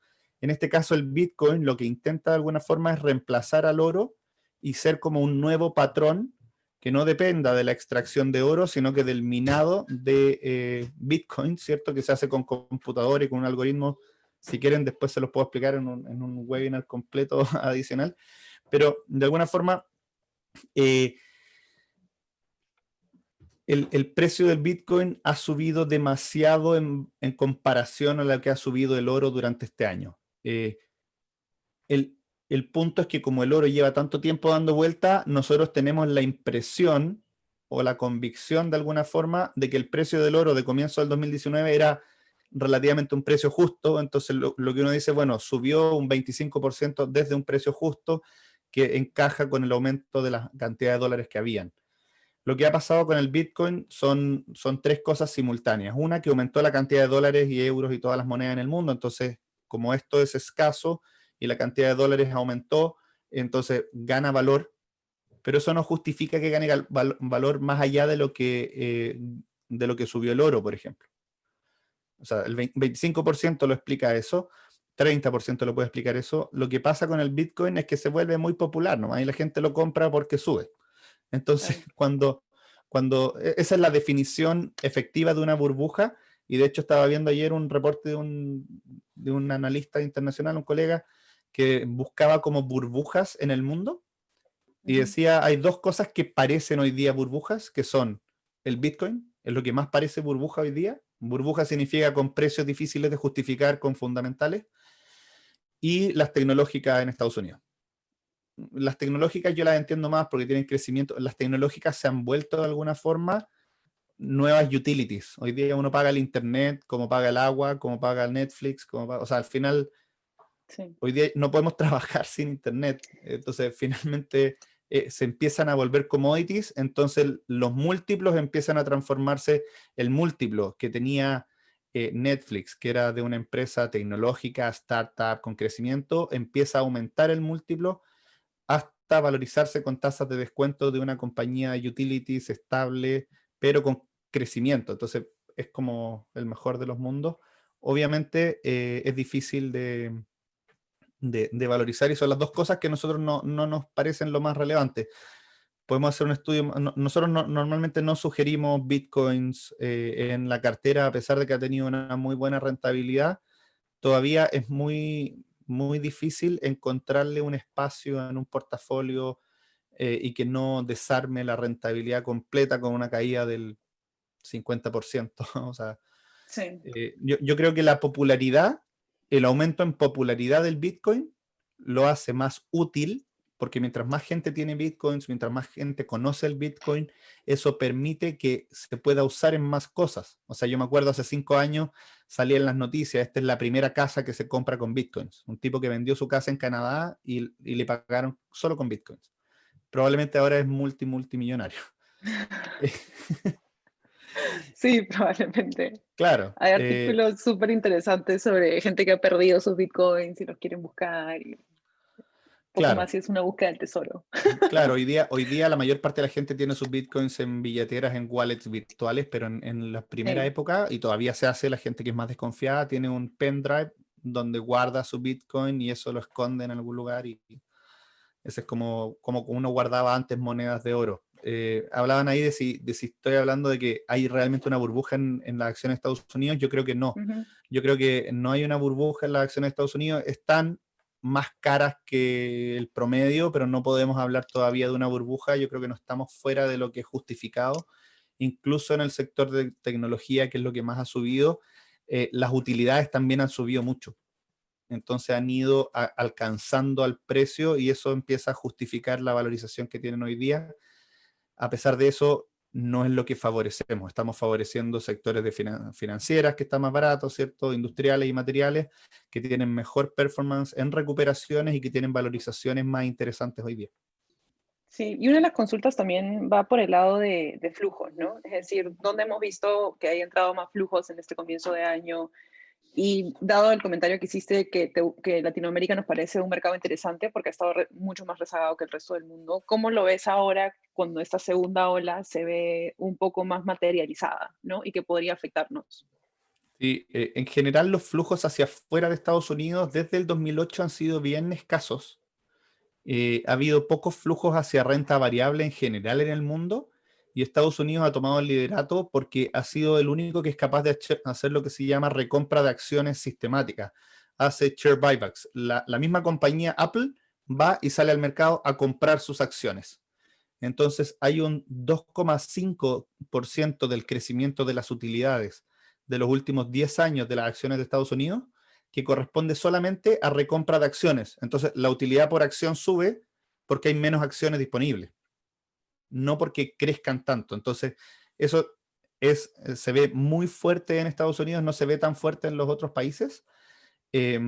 En este caso, el Bitcoin lo que intenta de alguna forma es reemplazar al oro y ser como un nuevo patrón que no dependa de la extracción de oro, sino que del minado de Bitcoin, ¿cierto? Que se hace con computador y con un algoritmo. Si quieren, después se los puedo explicar en un webinar completo adicional. Pero de alguna forma, eh, el precio del Bitcoin ha subido demasiado en comparación a lo que ha subido el oro durante este año. El, el punto es que como el oro lleva tanto tiempo dando vuelta, nosotros tenemos la impresión o la convicción de alguna forma de que el precio del oro de comienzo del 2019 era relativamente un precio justo. Entonces lo que uno dice, bueno, subió un 25% desde un precio justo que encaja con el aumento de la cantidad de dólares que habían. Lo que ha pasado con el Bitcoin son tres cosas simultáneas. Una, que aumentó la cantidad de dólares y euros y todas las monedas en el mundo. Entonces, como esto es escaso y la cantidad de dólares aumentó, entonces gana valor. Pero eso no justifica que gane valor más allá de lo que subió el oro, por ejemplo. O sea, el 25% lo explica eso, 30% lo puede explicar eso. Lo que pasa con el Bitcoin es que se vuelve muy popular, ¿no? Ahí la gente lo compra porque sube. Entonces, Claro. esa es la definición efectiva de una burbuja, y de hecho estaba viendo ayer un reporte de un analista internacional, un colega, que buscaba como burbujas en el mundo, y Ujú. decía, hay dos cosas que parecen hoy día burbujas, que son el Bitcoin, es lo que más parece burbuja hoy día. Burbuja significa con precios difíciles de justificar, con fundamentales, y las tecnológicas en Estados Unidos. Las tecnológicas yo las entiendo más porque tienen crecimiento. Las tecnológicas se han vuelto de alguna forma nuevas utilities. Hoy día uno paga el internet, como paga el agua, como paga el Netflix, o sea, al final, Sí, hoy día no podemos trabajar sin internet. Entonces, finalmente se empiezan a volver commodities, entonces los múltiplos empiezan a transformarse. El múltiplo que tenía Netflix, que era de una empresa tecnológica, startup con crecimiento, empieza a aumentar el múltiplo hasta valorizarse con tasas de descuento de una compañía de utilities estable, pero con crecimiento. Entonces es como el mejor de los mundos. Obviamente es difícil de valorizar, y son las dos cosas que a nosotros no nos parecen lo más relevante. Podemos hacer un estudio. Nosotros normalmente no sugerimos bitcoins en la cartera, a pesar de que ha tenido una muy buena rentabilidad. Todavía es muy, muy difícil encontrarle un espacio en un portafolio y que no desarme la rentabilidad completa con una caída del 50%. O sea, sí. yo creo que la popularidad, el aumento en popularidad del Bitcoin lo hace más útil, porque mientras más gente tiene Bitcoins, mientras más gente conoce el Bitcoin, eso permite que se pueda usar en más cosas. O sea, yo me acuerdo hace 5 años salía en las noticias, esta es la primera casa que se compra con Bitcoins. Un tipo que vendió su casa en Canadá y le pagaron solo con Bitcoins. Probablemente ahora es multimillonario. Sí, probablemente. Claro, Hay artículos súper interesantes sobre gente que ha perdido sus bitcoins y los quieren buscar. Y poco más claro. si es una búsqueda del tesoro. Claro, hoy día la mayor parte de la gente tiene sus bitcoins en billeteras, en wallets virtuales, pero en la primera Sí. época, y todavía se hace, la gente que es más desconfiada tiene un pendrive donde guarda su bitcoin y eso lo esconde en algún lugar y ese es como uno guardaba antes monedas de oro. Hablaban ahí de si estoy hablando de que hay realmente una burbuja en las acciones de Estados Unidos. Yo creo que no. Ujú. Yo creo que no hay una burbuja en las acciones de Estados Unidos. Están más caras que el promedio, pero no podemos hablar todavía de una burbuja. Yo creo que no estamos fuera de lo que es justificado. Incluso en el sector de tecnología, que es lo que más ha subido, las utilidades también han subido mucho. Entonces han ido alcanzando al precio y eso empieza a justificar la valorización que tienen hoy día. A pesar de eso, no es lo que favorecemos. Estamos favoreciendo sectores de financieras que están más baratos, ¿cierto? Industriales y materiales que tienen mejor performance en recuperaciones y que tienen valorizaciones más interesantes hoy día. Sí, y una de las consultas también va por el lado de flujos, ¿no? Es decir, ¿dónde hemos visto que hay entrado más flujos en este comienzo de año? Y dado el comentario que hiciste que Latinoamérica nos parece un mercado interesante porque ha estado mucho más rezagado que el resto del mundo, ¿cómo lo ves ahora cuando esta segunda ola se ve un poco más materializada, ¿no? Y que podría afectarnos. Sí, en general los flujos hacia afuera de Estados Unidos desde el 2008 han sido bien escasos. Ha habido pocos flujos hacia renta variable en general en el mundo y Estados Unidos ha tomado el liderato porque ha sido el único que es capaz de hacer lo que se llama recompra de acciones sistemática. Hace share buybacks. La misma compañía Apple va y sale al mercado a comprar sus acciones. Entonces hay un 2,5% del crecimiento de las utilidades de los últimos 10 años de las acciones de Estados Unidos que corresponde solamente a recompra de acciones. Entonces la utilidad por acción sube porque hay menos acciones disponibles, no porque crezcan tanto. Entonces eso se ve muy fuerte en Estados Unidos, no se ve tan fuerte en los otros países. Eh,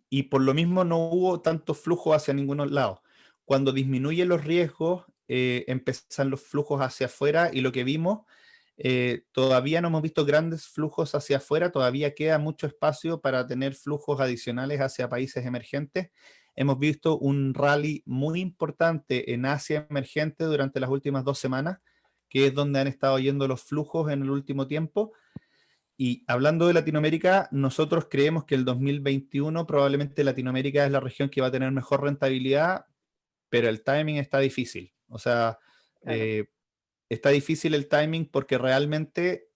y por lo mismo no hubo tanto flujo hacia ningún lado. Cuando disminuyen los riesgos, empiezan los flujos hacia afuera y lo que vimos, todavía no hemos visto grandes flujos hacia afuera, todavía queda mucho espacio para tener flujos adicionales hacia países emergentes. Hemos visto un rally muy importante en Asia emergente durante las últimas 2 semanas, que es donde han estado yendo los flujos en el último tiempo y hablando de Latinoamérica, nosotros creemos que el 2021 probablemente Latinoamérica es la región que va a tener mejor rentabilidad, pero el timing está difícil. O sea, Claro. eh, está difícil el timing porque realmente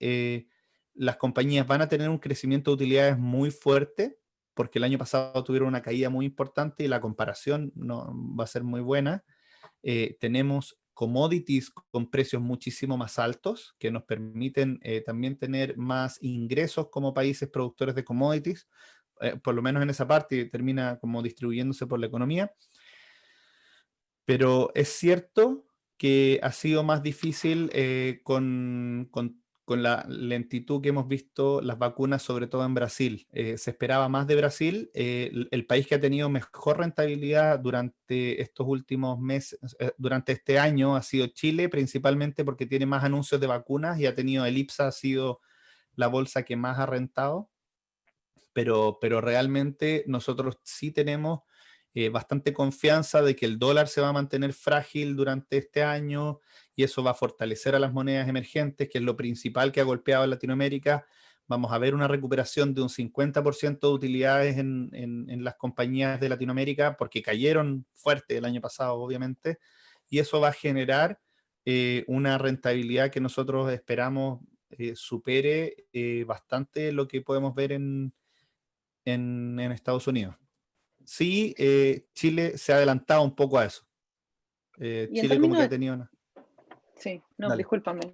las compañías van a tener un crecimiento de utilidades muy fuerte, porque el año pasado tuvieron una caída muy importante y la comparación no va a ser muy buena. Tenemos commodities con precios muchísimo más altos que nos permiten también tener más ingresos como países productores de commodities, por lo menos en esa parte termina como distribuyéndose por la economía, pero es cierto que ha sido más difícil con la lentitud que hemos visto las vacunas, sobre todo en Brasil. Se esperaba más de Brasil. El país que ha tenido mejor rentabilidad durante estos últimos meses, durante este año, ha sido Chile, principalmente porque tiene más anuncios de vacunas y ha tenido, el IPSA ha sido la bolsa que más ha rentado, pero realmente nosotros sí tenemos bastante confianza de que el dólar se va a mantener frágil durante este año y eso va a fortalecer a las monedas emergentes, que es lo principal que ha golpeado a Latinoamérica. Vamos a ver una recuperación de un 50% de utilidades en las compañías de Latinoamérica porque cayeron fuerte el año pasado, obviamente, y eso va a generar una rentabilidad que nosotros esperamos supere bastante lo que podemos ver en Estados Unidos. Sí, Chile se ha adelantado un poco a eso. Y en Chile como términos que ha de, tenido una... sí, no, Dale. discúlpame.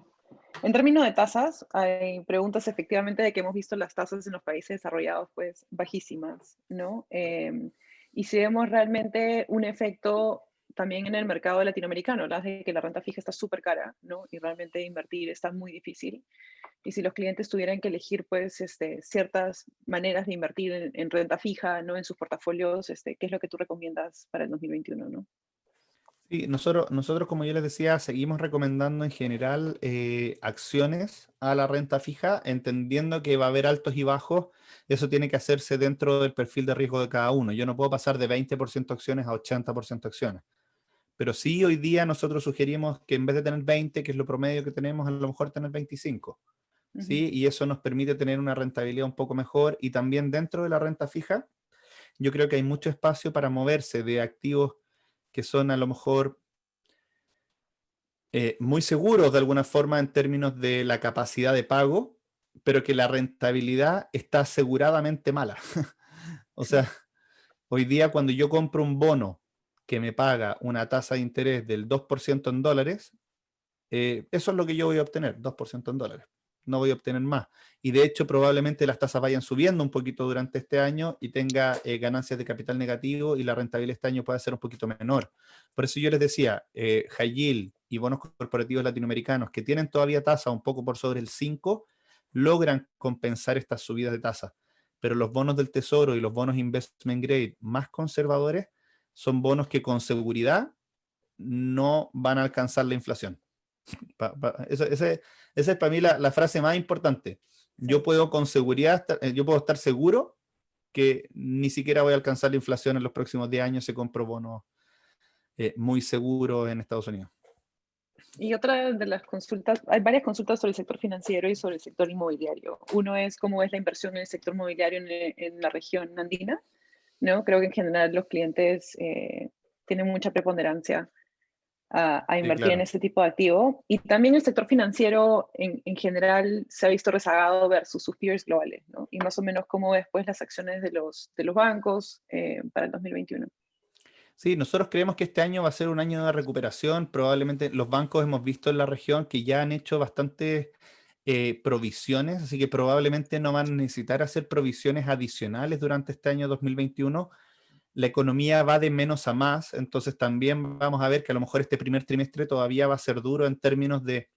En términos de tasas, hay preguntas efectivamente de que hemos visto las tasas en los países desarrollados pues bajísimas, ¿no? y si vemos realmente un efecto también en el mercado latinoamericano, la de que la renta fija está súper cara, ¿no? Y realmente invertir está muy difícil. Y si los clientes tuvieran que elegir, pues, ciertas maneras de invertir en renta fija, ¿no? En sus portafolios, ¿qué es lo que tú recomiendas para el 2021, no? Sí, nosotros, como yo les decía, seguimos recomendando en general acciones a la renta fija, entendiendo que va a haber altos y bajos. Eso tiene que hacerse dentro del perfil de riesgo de cada uno. Yo no puedo pasar de 20% acciones a 80% acciones. Pero sí, hoy día nosotros sugerimos que en vez de tener 20, que es lo promedio que tenemos, a lo mejor tener 25. Ujú. ¿Sí? Y eso nos permite tener una rentabilidad un poco mejor. Y también dentro de la renta fija, yo creo que hay mucho espacio para moverse de activos que son a lo mejor muy seguros de alguna forma en términos de la capacidad de pago, pero que la rentabilidad está aseguradamente mala. O Sí, sea, hoy día cuando yo compro un bono que me paga una tasa de interés del 2% en dólares, eso es lo que yo voy a obtener, 2% en dólares. No voy a obtener más. Y de hecho, probablemente las tasas vayan subiendo un poquito durante este año y tenga ganancias de capital negativo y la rentabilidad este año puede ser un poquito menor. Por eso yo les decía, high yield y bonos corporativos latinoamericanos que tienen todavía tasa un poco por sobre el 5 logran compensar estas subidas de tasa. Pero los bonos del tesoro y los bonos investment grade más conservadores son bonos que con seguridad no van a alcanzar la inflación. Esa es para mí la frase más importante. Yo sí. puedo con seguridad, yo puedo estar seguro que ni siquiera voy a alcanzar la inflación en los próximos 10 años si compro bonos muy seguros en Estados Unidos. Y otra de las consultas, hay varias consultas sobre el sector financiero y sobre el sector inmobiliario. Uno es cómo es la inversión en el sector inmobiliario en la región andina, ¿no? Creo que en general los clientes tienen mucha preponderancia a Sí, invertir en claro. este tipo de activo. Y también el sector financiero en general se ha visto rezagado versus sus peers globales, ¿no? Y más o menos cómo ves pues las acciones de los bancos para el 2021. Sí, nosotros creemos que este año va a ser un año de recuperación. Probablemente los bancos hemos visto en la región que ya han hecho bastantes provisiones, así que probablemente no van a necesitar hacer provisiones adicionales durante este año 2021. La economía va de menos a más, entonces también vamos a ver que a lo mejor este primer trimestre todavía va a ser duro en términos de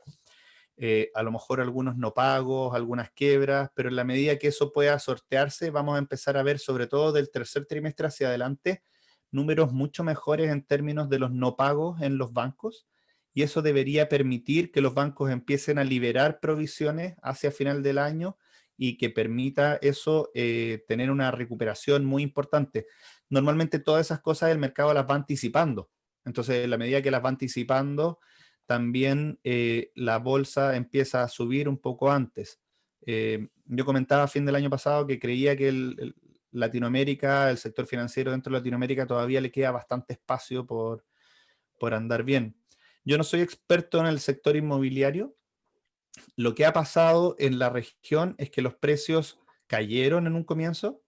a lo mejor algunos no pagos, algunas quiebras, pero en la medida que eso pueda sortearse, vamos a empezar a ver, sobre todo del tercer trimestre hacia adelante, números mucho mejores en términos de los no pagos en los bancos, y eso debería permitir que los bancos empiecen a liberar provisiones hacia final del año y que permita eso tener una recuperación muy importante. Normalmente todas esas cosas el mercado las va anticipando. Entonces, en la medida que las va anticipando, también la bolsa empieza a subir un poco antes. Yo comentaba a fin del año pasado que creía que Latinoamérica, el sector financiero dentro de Latinoamérica todavía le queda bastante espacio por andar bien. Yo no soy experto en el sector inmobiliario. Lo que ha pasado en la región es que los precios cayeron en un comienzo,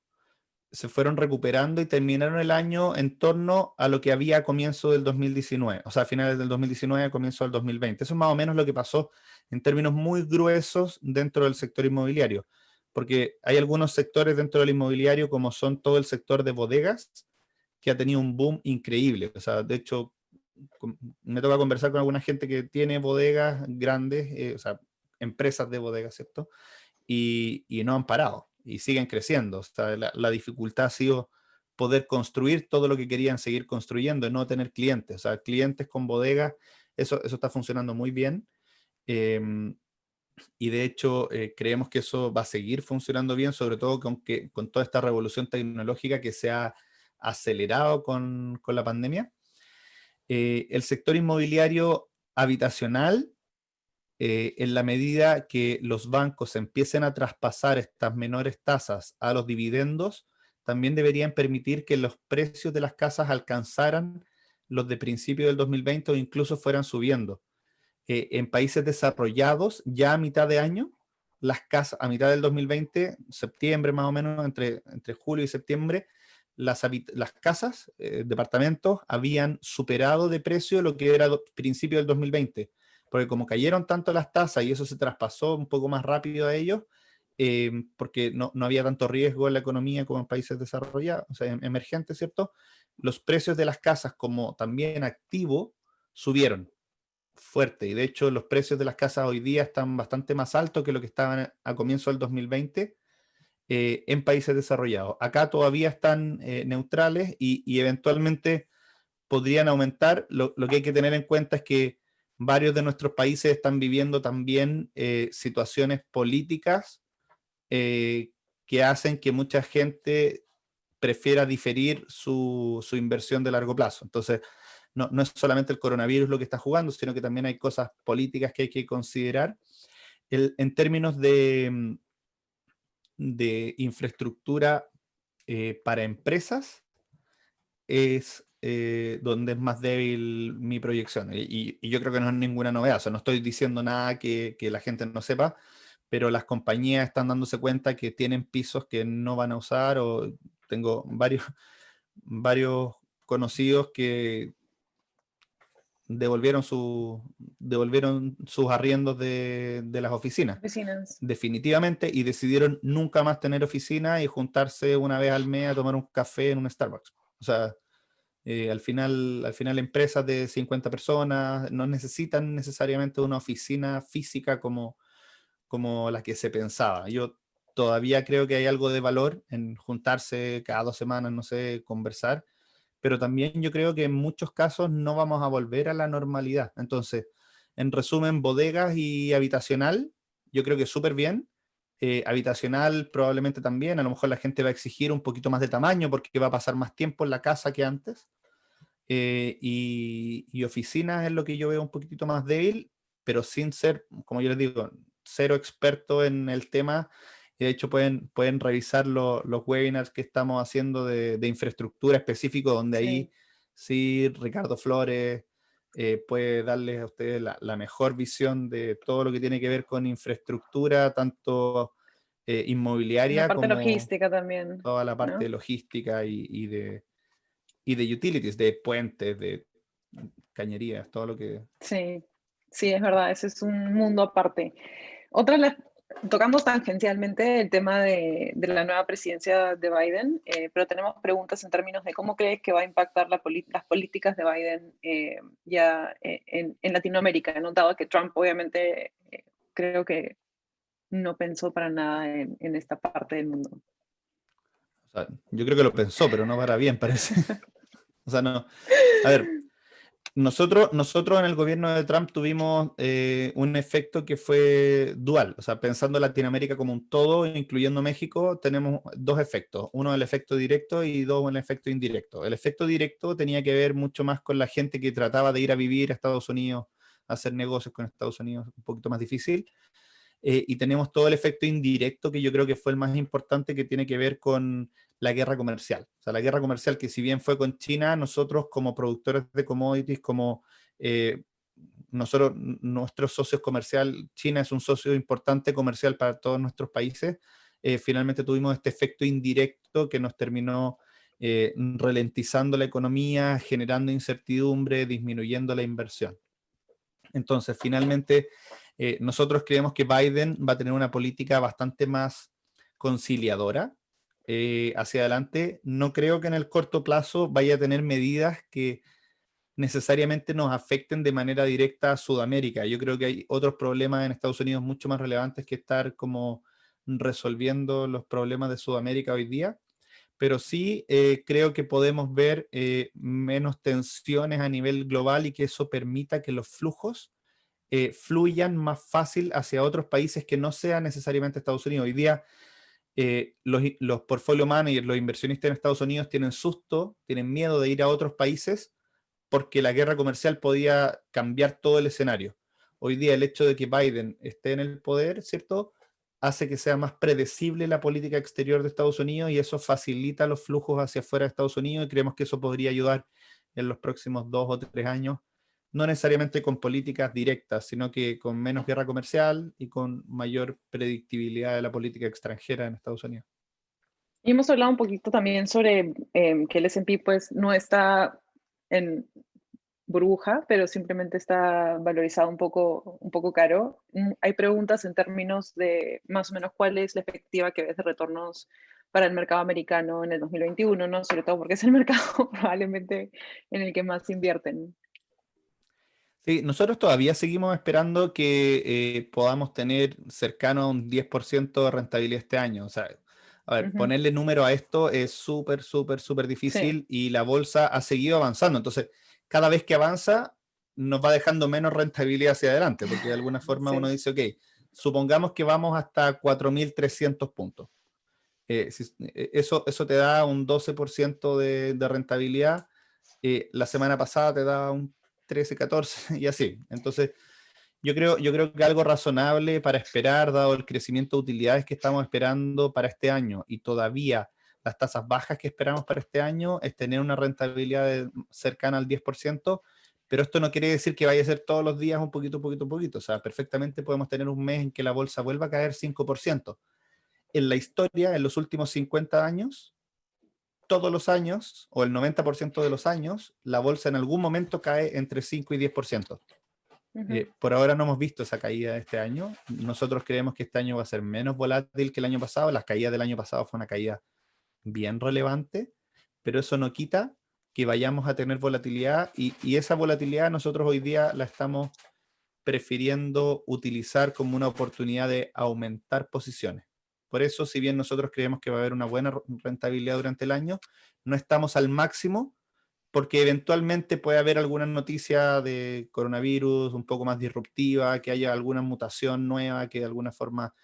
se fueron recuperando y terminaron el año en torno a lo que había a comienzo del 2019, o sea, a finales del 2019 a comienzo del 2020. Eso es más o menos lo que pasó en términos muy gruesos dentro del sector inmobiliario, porque hay algunos sectores dentro del inmobiliario, como son todo el sector de bodegas, que ha tenido un boom increíble. O sea, de hecho, me toca conversar con alguna gente que tiene bodegas grandes, o sea, empresas de bodegas, ¿cierto? Y no han parado y siguen creciendo. O sea, la dificultad ha sido poder construir todo lo que querían seguir construyendo y no tener clientes. O sea, clientes con bodegas, eso está funcionando muy bien. Eh, y de hecho, creemos que eso va a seguir funcionando bien, sobre todo con toda esta revolución tecnológica que se ha acelerado con la pandemia. El sector inmobiliario habitacional en la medida que los bancos empiecen a traspasar estas menores tasas a los dividendos, también deberían permitir que los precios de las casas alcanzaran los de principio del 2020 o incluso fueran subiendo. En países desarrollados, ya a mitad de año, las casas, a mitad del 2020, septiembre más o menos, entre julio y septiembre, las casas, departamentos, habían superado de precio lo que era principio del 2020, porque como cayeron tanto las tasas y eso se traspasó un poco más rápido a ellos, porque no había tanto riesgo en la economía como en países desarrollados, o sea, emergentes, ¿cierto? Los precios de las casas como también activo subieron fuerte, y de hecho los precios de las casas hoy día están bastante más altos que lo que estaban a comienzo del 2020 en países desarrollados. Acá todavía están neutrales y eventualmente podrían aumentar. Lo que hay que tener en cuenta es que varios de nuestros países están viviendo también situaciones políticas que hacen que mucha gente prefiera diferir su inversión de largo plazo. Entonces, no es solamente el coronavirus lo que está jugando, sino que también hay cosas políticas que hay que considerar. En términos de infraestructura para empresas, es donde es más débil mi proyección. Y yo creo que no es ninguna novedad. O sea, no estoy diciendo nada que la gente no sepa, pero las compañías están dándose cuenta que tienen pisos que no van a usar, o tengo varios conocidos que devolvieron sus arriendos de las oficinas, Oficinas. definitivamente, y decidieron nunca más tener oficina y juntarse una vez al mes a tomar un café en un Starbucks. O sea, al final empresas de 50 personas no necesitan necesariamente una oficina física como la que se pensaba. Yo todavía creo que hay algo de valor en juntarse cada 2 semanas, no sé, conversar, pero también yo creo que en muchos casos no vamos a volver a la normalidad. Entonces, en resumen, bodegas y habitacional, yo creo que súper bien. Habitacional probablemente también, a lo mejor la gente va a exigir un poquito más de tamaño porque va a pasar más tiempo en la casa que antes. Y oficinas es lo que yo veo un poquitito más débil, pero sin ser, como yo les digo, cero experto en el tema. Y de hecho pueden revisar los webinars que estamos haciendo de infraestructura específico, donde ahí Sí, sí Ricardo Flores puede darles a ustedes la mejor visión de todo lo que tiene que ver con infraestructura, tanto la inmobiliaria parte como logística también, toda la parte de ¿no? logística y de utilities, de puentes, de cañerías, todo lo que... Sí, sí, es verdad, ese es un mundo aparte. Otra, tocamos tangencialmente el tema de la nueva presidencia de Biden, pero tenemos preguntas en términos de cómo crees que va a impactar las políticas de Biden ya en Latinoamérica. He notado que Trump obviamente creo que no pensó para nada en esta parte del mundo. O sea, yo creo que lo pensó, pero no para bien, parece. O sea, no. A ver, nosotros en el gobierno de Trump tuvimos un efecto que fue dual. O sea, pensando Latinoamérica como un todo, incluyendo México, tenemos dos efectos. Uno, el efecto directo, y dos, el efecto indirecto. El efecto directo tenía que ver mucho más con la gente que trataba de ir a vivir a Estados Unidos, hacer negocios con Estados Unidos, un poquito más difícil. Y tenemos todo el efecto indirecto que yo creo que fue el más importante, que tiene que ver con la guerra comercial. O sea, la guerra comercial que si bien fue con China, nosotros como productores de commodities, como eh, nuestros socios comercial, China es un socio importante comercial para todos nuestros países, finalmente tuvimos este efecto indirecto que nos terminó ralentizando la economía, generando incertidumbre, disminuyendo la inversión. Entonces, finalmente, nosotros creemos que Biden va a tener una política bastante más conciliadora hacia adelante. No creo que en el corto plazo vaya a tener medidas que necesariamente nos afecten de manera directa a Sudamérica. Yo creo que hay otros problemas en Estados Unidos mucho más relevantes que estar como resolviendo los problemas de Sudamérica hoy día, pero sí creo que podemos ver menos tensiones a nivel global y que eso permita que los flujos fluyan más fácil hacia otros países que no sean necesariamente Estados Unidos. Hoy día los portfolio managers, los inversionistas en Estados Unidos tienen susto, tienen miedo de ir a otros países porque la guerra comercial podía cambiar todo el escenario. Hoy día el hecho de que Biden esté en el poder, ¿cierto? Hace que sea más predecible la política exterior de Estados Unidos, y eso facilita los flujos hacia afuera de Estados Unidos, y creemos que eso podría ayudar en los próximos 2 o 3 años, no necesariamente con políticas directas, sino que con menos guerra comercial y con mayor predictibilidad de la política extranjera en Estados Unidos. Y hemos hablado un poquito también sobre que el S&P pues no está en burbuja, pero simplemente está valorizado un poco caro. Hay preguntas en términos de más o menos cuál es la efectiva que ves de retornos para el mercado americano en el 2021, ¿no? Sobre todo porque es el mercado probablemente en el que más invierten. Sí, nosotros todavía seguimos esperando que podamos tener cercano a un 10% de rentabilidad este año. O sea, a ver, Ujú. ponerle número a esto es súper, súper, súper Sí, difícil y la bolsa ha seguido avanzando. Entonces, cada vez que avanza, nos va dejando menos rentabilidad hacia adelante, porque de alguna forma uno sí. dice, ok, supongamos que vamos hasta 4.300 puntos. Eso te da un 12% de rentabilidad. La semana pasada te da un 13, 14 y así. Entonces, yo creo que algo razonable para esperar, dado el crecimiento de utilidades que estamos esperando para este año y todavía las tasas bajas que esperamos para este año, es tener una rentabilidad cercana al 10%, pero esto no quiere decir que vaya a ser todos los días un poquito, un poquito, un poquito. O sea, perfectamente podemos tener un mes en que la bolsa vuelva a caer 5%. En la historia, en los últimos 50 años, todos los años, o el 90% de los años, la bolsa en algún momento cae entre 5 y 10%. Ujú. Por ahora no hemos visto esa caída de este año. Nosotros creemos que este año va a ser menos volátil que el año pasado. Las caídas del año pasado fue una caída bien relevante, pero eso no quita que vayamos a tener volatilidad y esa volatilidad nosotros hoy día la estamos prefiriendo utilizar como una oportunidad de aumentar posiciones. Por eso, si bien nosotros creemos que va a haber una buena rentabilidad durante el año, no estamos al máximo porque eventualmente puede haber alguna noticia de coronavirus un poco más disruptiva, que haya alguna mutación nueva que de alguna forma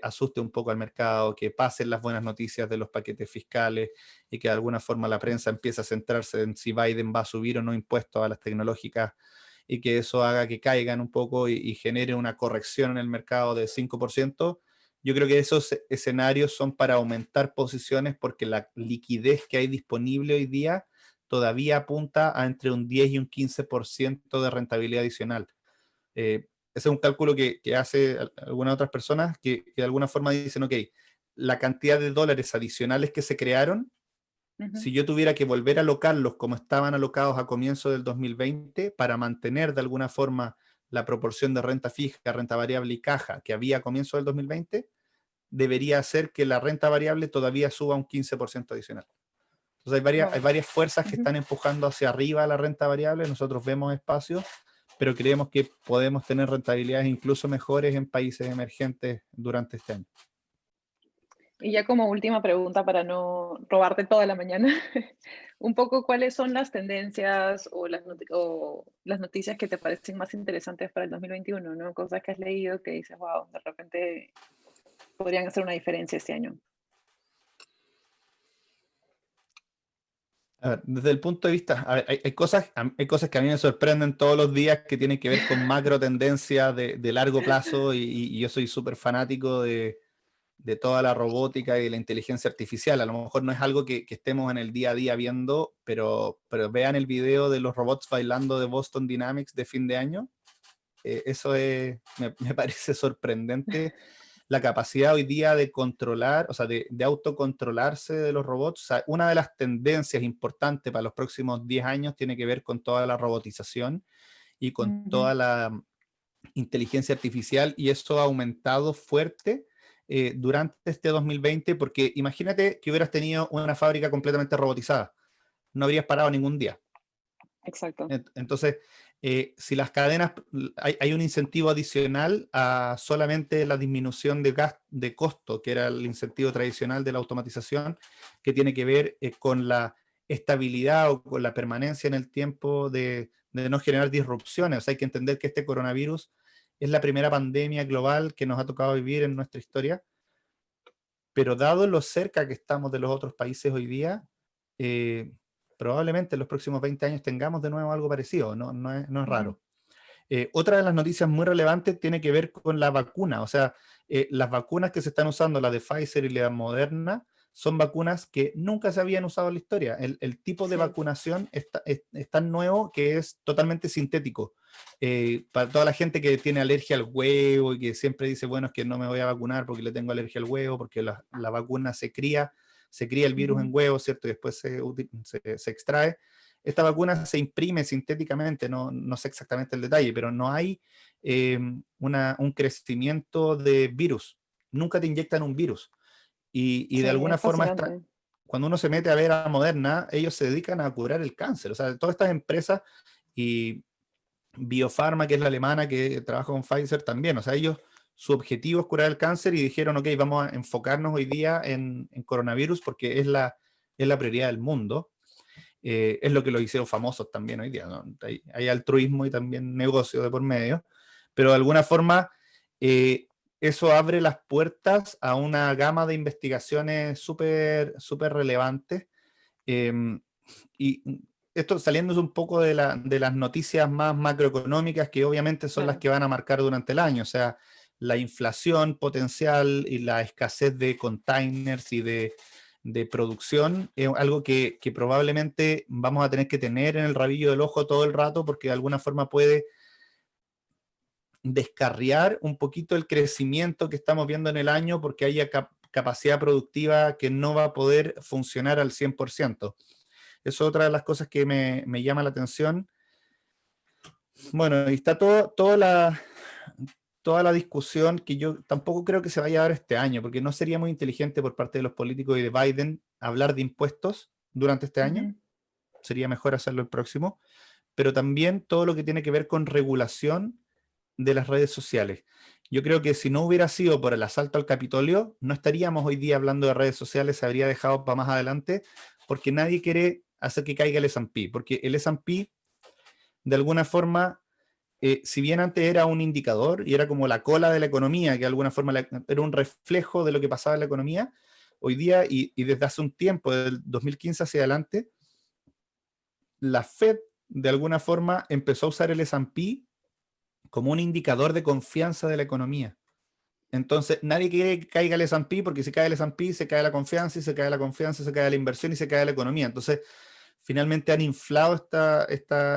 asuste un poco al mercado, que pasen las buenas noticias de los paquetes fiscales y que de alguna forma la prensa empiece a centrarse en si Biden va a subir o no impuestos a las tecnológicas y que eso haga que caigan un poco y genere una corrección en el mercado de 5%. Yo creo que esos escenarios son para aumentar posiciones porque la liquidez que hay disponible hoy día todavía apunta a entre un 10 y un 15% de rentabilidad adicional. Ese es un cálculo que hace algunas otras personas que de alguna forma dicen, ok, la cantidad de dólares adicionales que se crearon, Ujú. si yo tuviera que volver a alocarlos como estaban alocados a comienzo del 2020 para mantener de alguna forma la proporción de renta fija, renta variable y caja que había a comienzo del 2020, debería hacer que la renta variable todavía suba un 15% adicional. Entonces hay Wow. varias fuerzas que Ujú. están empujando hacia arriba la renta variable, nosotros vemos espacios, pero creemos que podemos tener rentabilidades incluso mejores en países emergentes durante este año. Y ya como última pregunta para no robarte toda la mañana, un poco cuáles son las tendencias o o las noticias que te parecen más interesantes para el 2021, ¿no? Cosas que has leído que dices, wow, de repente podrían hacer una diferencia este año. A ver, desde el punto de vista, a ver, hay cosas que a mí me sorprenden todos los días que tienen que ver con macro tendencias de largo plazo y yo soy súper fanático de toda la robótica y de la inteligencia artificial. A lo mejor no es algo que estemos en el día a día viendo, pero vean el video de los robots bailando de Boston Dynamics de fin de año. Me parece sorprendente la capacidad hoy día de controlar, o sea, de autocontrolarse de los robots. O sea, una de las tendencias importantes para los próximos 10 años tiene que ver con toda la robotización y con Ujú. toda la inteligencia artificial y eso ha aumentado fuerte durante este 2020 porque imagínate que hubieras tenido una fábrica completamente robotizada, no habrías parado ningún día. Exacto. Entonces, si las cadenas, hay un incentivo adicional a solamente la disminución de costo, que era el incentivo tradicional de la automatización, que tiene que ver con la estabilidad o con la permanencia en el tiempo de no generar disrupciones. O sea, hay que entender que este coronavirus es la primera pandemia global que nos ha tocado vivir en nuestra historia, pero dado lo cerca que estamos de los otros países hoy día, eh, probablemente en los próximos 20 años tengamos de nuevo algo parecido, no es Ujú. raro. Otra de las noticias muy relevantes tiene que ver con la vacuna, o sea, las vacunas que se están usando, la de Pfizer y la de Moderna, son vacunas que nunca se habían usado en la historia. El tipo de Sí. vacunación es tan nuevo que es totalmente sintético. Para toda la gente que tiene alergia al huevo y que siempre dice, bueno, es que no me voy a vacunar porque le tengo alergia al huevo, porque la vacuna se cría el virus en Ujú. huevo, ¿cierto? Y después se extrae. esta vacuna se imprime sintéticamente, no sé exactamente el detalle, pero no hay un crecimiento de virus. Nunca te inyectan un virus. Y Sí, de alguna es forma, fascinante. cuando uno se mete a ver a Moderna, ellos se dedican a curar el cáncer. O sea, todas estas empresas y Biofarma, que es la alemana que trabaja con Pfizer también. O sea, ellos, su objetivo es curar el cáncer y dijeron, ok, vamos a enfocarnos hoy día en coronavirus porque es la prioridad del mundo. Es lo que los hicieron famosos también hoy día, ¿no? Hay altruismo y también negocio de por medio, pero de alguna forma eso abre las puertas a una gama de investigaciones súper súper relevantes. Y esto saliéndose un poco de las noticias más macroeconómicas, que obviamente son las Claro. que van a marcar durante el año, o sea, la inflación potencial y la escasez de containers y de producción es algo que probablemente vamos a tener que tener en el rabillo del ojo todo el rato, porque de alguna forma puede descarriar un poquito el crecimiento que estamos viendo en el año, porque haya capacidad productiva que no va a poder funcionar al 100%. Eso es otra de las cosas que me llama la atención. Bueno, y está toda la discusión que yo tampoco creo que se vaya a dar este año, porque no sería muy inteligente por parte de los políticos y de Biden hablar de impuestos durante este año. Ujú. Sería mejor hacerlo el próximo. Pero también todo lo que tiene que ver con regulación de las redes sociales. Yo creo que si no hubiera sido por el asalto al Capitolio, no estaríamos hoy día hablando de redes sociales, se habría dejado para más adelante, porque nadie quiere hacer que caiga el S&P, porque el S&P, de alguna forma, si bien antes era un indicador y era como la cola de la economía, que de alguna forma era un reflejo de lo que pasaba en la economía, hoy día y desde hace un tiempo, del 2015 hacia adelante, la Fed de alguna forma empezó a usar el S&P como un indicador de confianza de la economía. Entonces, nadie quiere que caiga el S&P porque si cae el S&P se cae la confianza y se cae la confianza, se cae la inversión y se cae la economía. Entonces, finalmente han inflado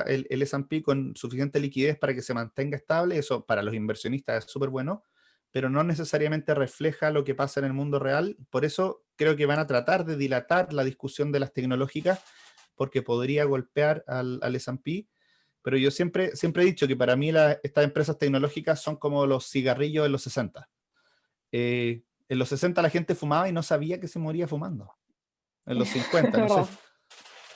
el S&P con suficiente liquidez para que se mantenga estable. Eso para los inversionistas es súper bueno, pero no necesariamente refleja lo que pasa en el mundo real. Por eso creo que van a tratar de dilatar la discusión de las tecnológicas porque podría golpear al S&P. Pero yo siempre he dicho que para mí estas empresas tecnológicas son como los cigarrillos en los 60. En los 60 la gente fumaba y no sabía que se moría fumando. En los Es 50, no sé. verdad.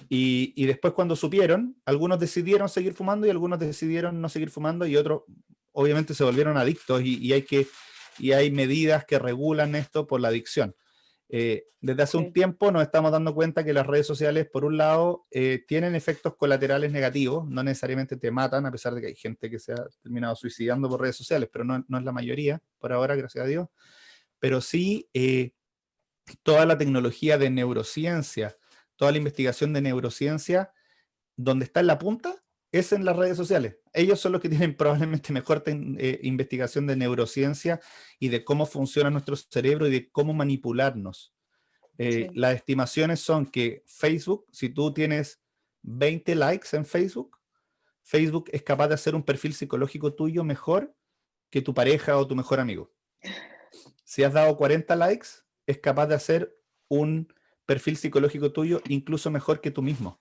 Y después cuando supieron, algunos decidieron seguir fumando y algunos decidieron no seguir fumando y otros obviamente se volvieron adictos y hay medidas que regulan esto por la adicción. Desde hace un Sí. tiempo nos estamos dando cuenta que las redes sociales, por un lado, tienen efectos colaterales negativos, no necesariamente te matan, a pesar de que hay gente que se ha terminado suicidando por redes sociales, pero no es la mayoría, por ahora, gracias a Dios. Pero sí, toda la tecnología de neurociencia, toda la investigación de neurociencia, donde está en la punta, es en las redes sociales. Ellos son los que tienen probablemente mejor investigación de neurociencia y de cómo funciona nuestro cerebro y de cómo manipularnos. Sí. Las estimaciones son que Facebook, si tú tienes 20 likes en Facebook, Facebook es capaz de hacer un perfil psicológico tuyo mejor que tu pareja o tu mejor amigo. Si has dado 40 likes, es capaz de hacer un perfil psicológico tuyo incluso mejor que tú mismo.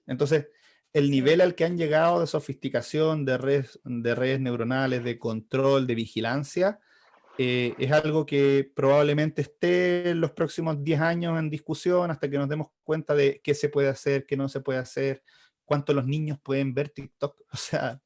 Entonces, el nivel Sí. al que han llegado de sofisticación, de redes neuronales, de control, de vigilancia, es algo que probablemente esté en los próximos 10 años en discusión hasta que nos demos cuenta de qué se puede hacer, qué no se puede hacer, cuánto los niños pueden ver TikTok. O sea,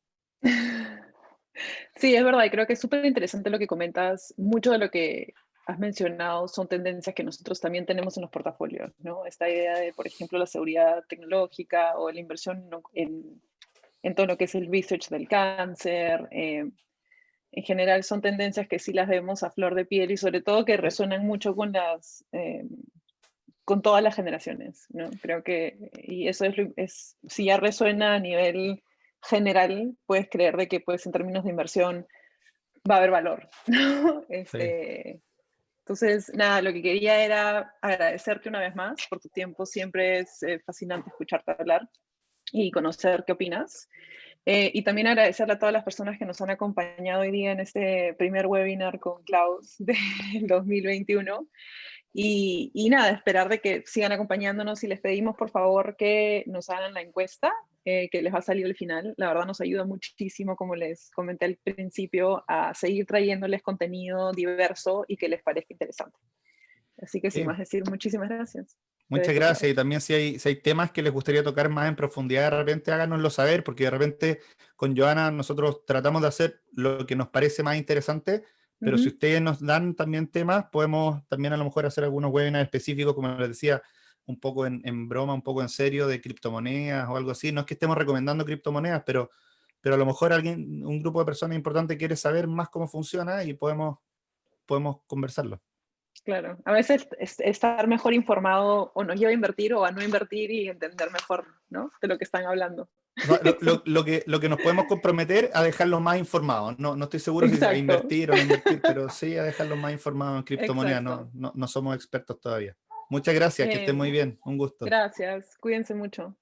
Sí, es verdad, y creo que es súper interesante lo que comentas. Mucho de lo que has mencionado son tendencias que nosotros también tenemos en los portafolios, ¿no? Esta idea de, por ejemplo, la seguridad tecnológica o la inversión en todo lo que es el research del cáncer. En general son tendencias que sí las vemos a flor de piel y sobre todo que resuenan mucho con todas las generaciones, ¿no? Creo que, y eso si ya resuena a nivel general, puedes creer de que pues en términos de inversión va a haber valor, ¿no? sí. Entonces, nada, lo que quería era agradecerte una vez más por tu tiempo. Siempre es fascinante escucharte hablar y conocer qué opinas. Y también agradecerle a todas las personas que nos han acompañado hoy día en este primer webinar con Klaus del 2021. Y nada, esperar de que sigan acompañándonos y les pedimos por favor que nos hagan la encuesta que les va a salir al final. La verdad nos ayuda muchísimo, como les comenté al principio, a seguir trayéndoles contenido diverso y que les parezca interesante. Así que sin Sí. más decir, muchísimas gracias. Te Muchas dejo, gracias. Claudio. Y también si hay temas que les gustaría tocar más en profundidad, de repente háganoslo saber, porque de repente con Joana nosotros tratamos de hacer lo que nos parece más interesante, pero si Ujú. ustedes nos dan también temas, podemos también a lo mejor hacer algunos webinars específicos, como les decía, un poco en broma, un poco en serio, de criptomonedas o algo así. No es que estemos recomendando criptomonedas, pero a lo mejor un grupo de personas importante quiere saber más cómo funciona y podemos conversarlo. Claro, a veces estar mejor informado o nos lleva a invertir o a no invertir y entender mejor, ¿no? De lo que están hablando. O sea, lo que nos podemos comprometer a dejarlos más informados. No estoy seguro si a Exacto, invertir o no invertir, pero sí a dejarlos más informados en criptomonedas. exacto. No somos expertos todavía. Muchas gracias, que estén muy Eh, bien. Un gusto. gracias, cuídense mucho.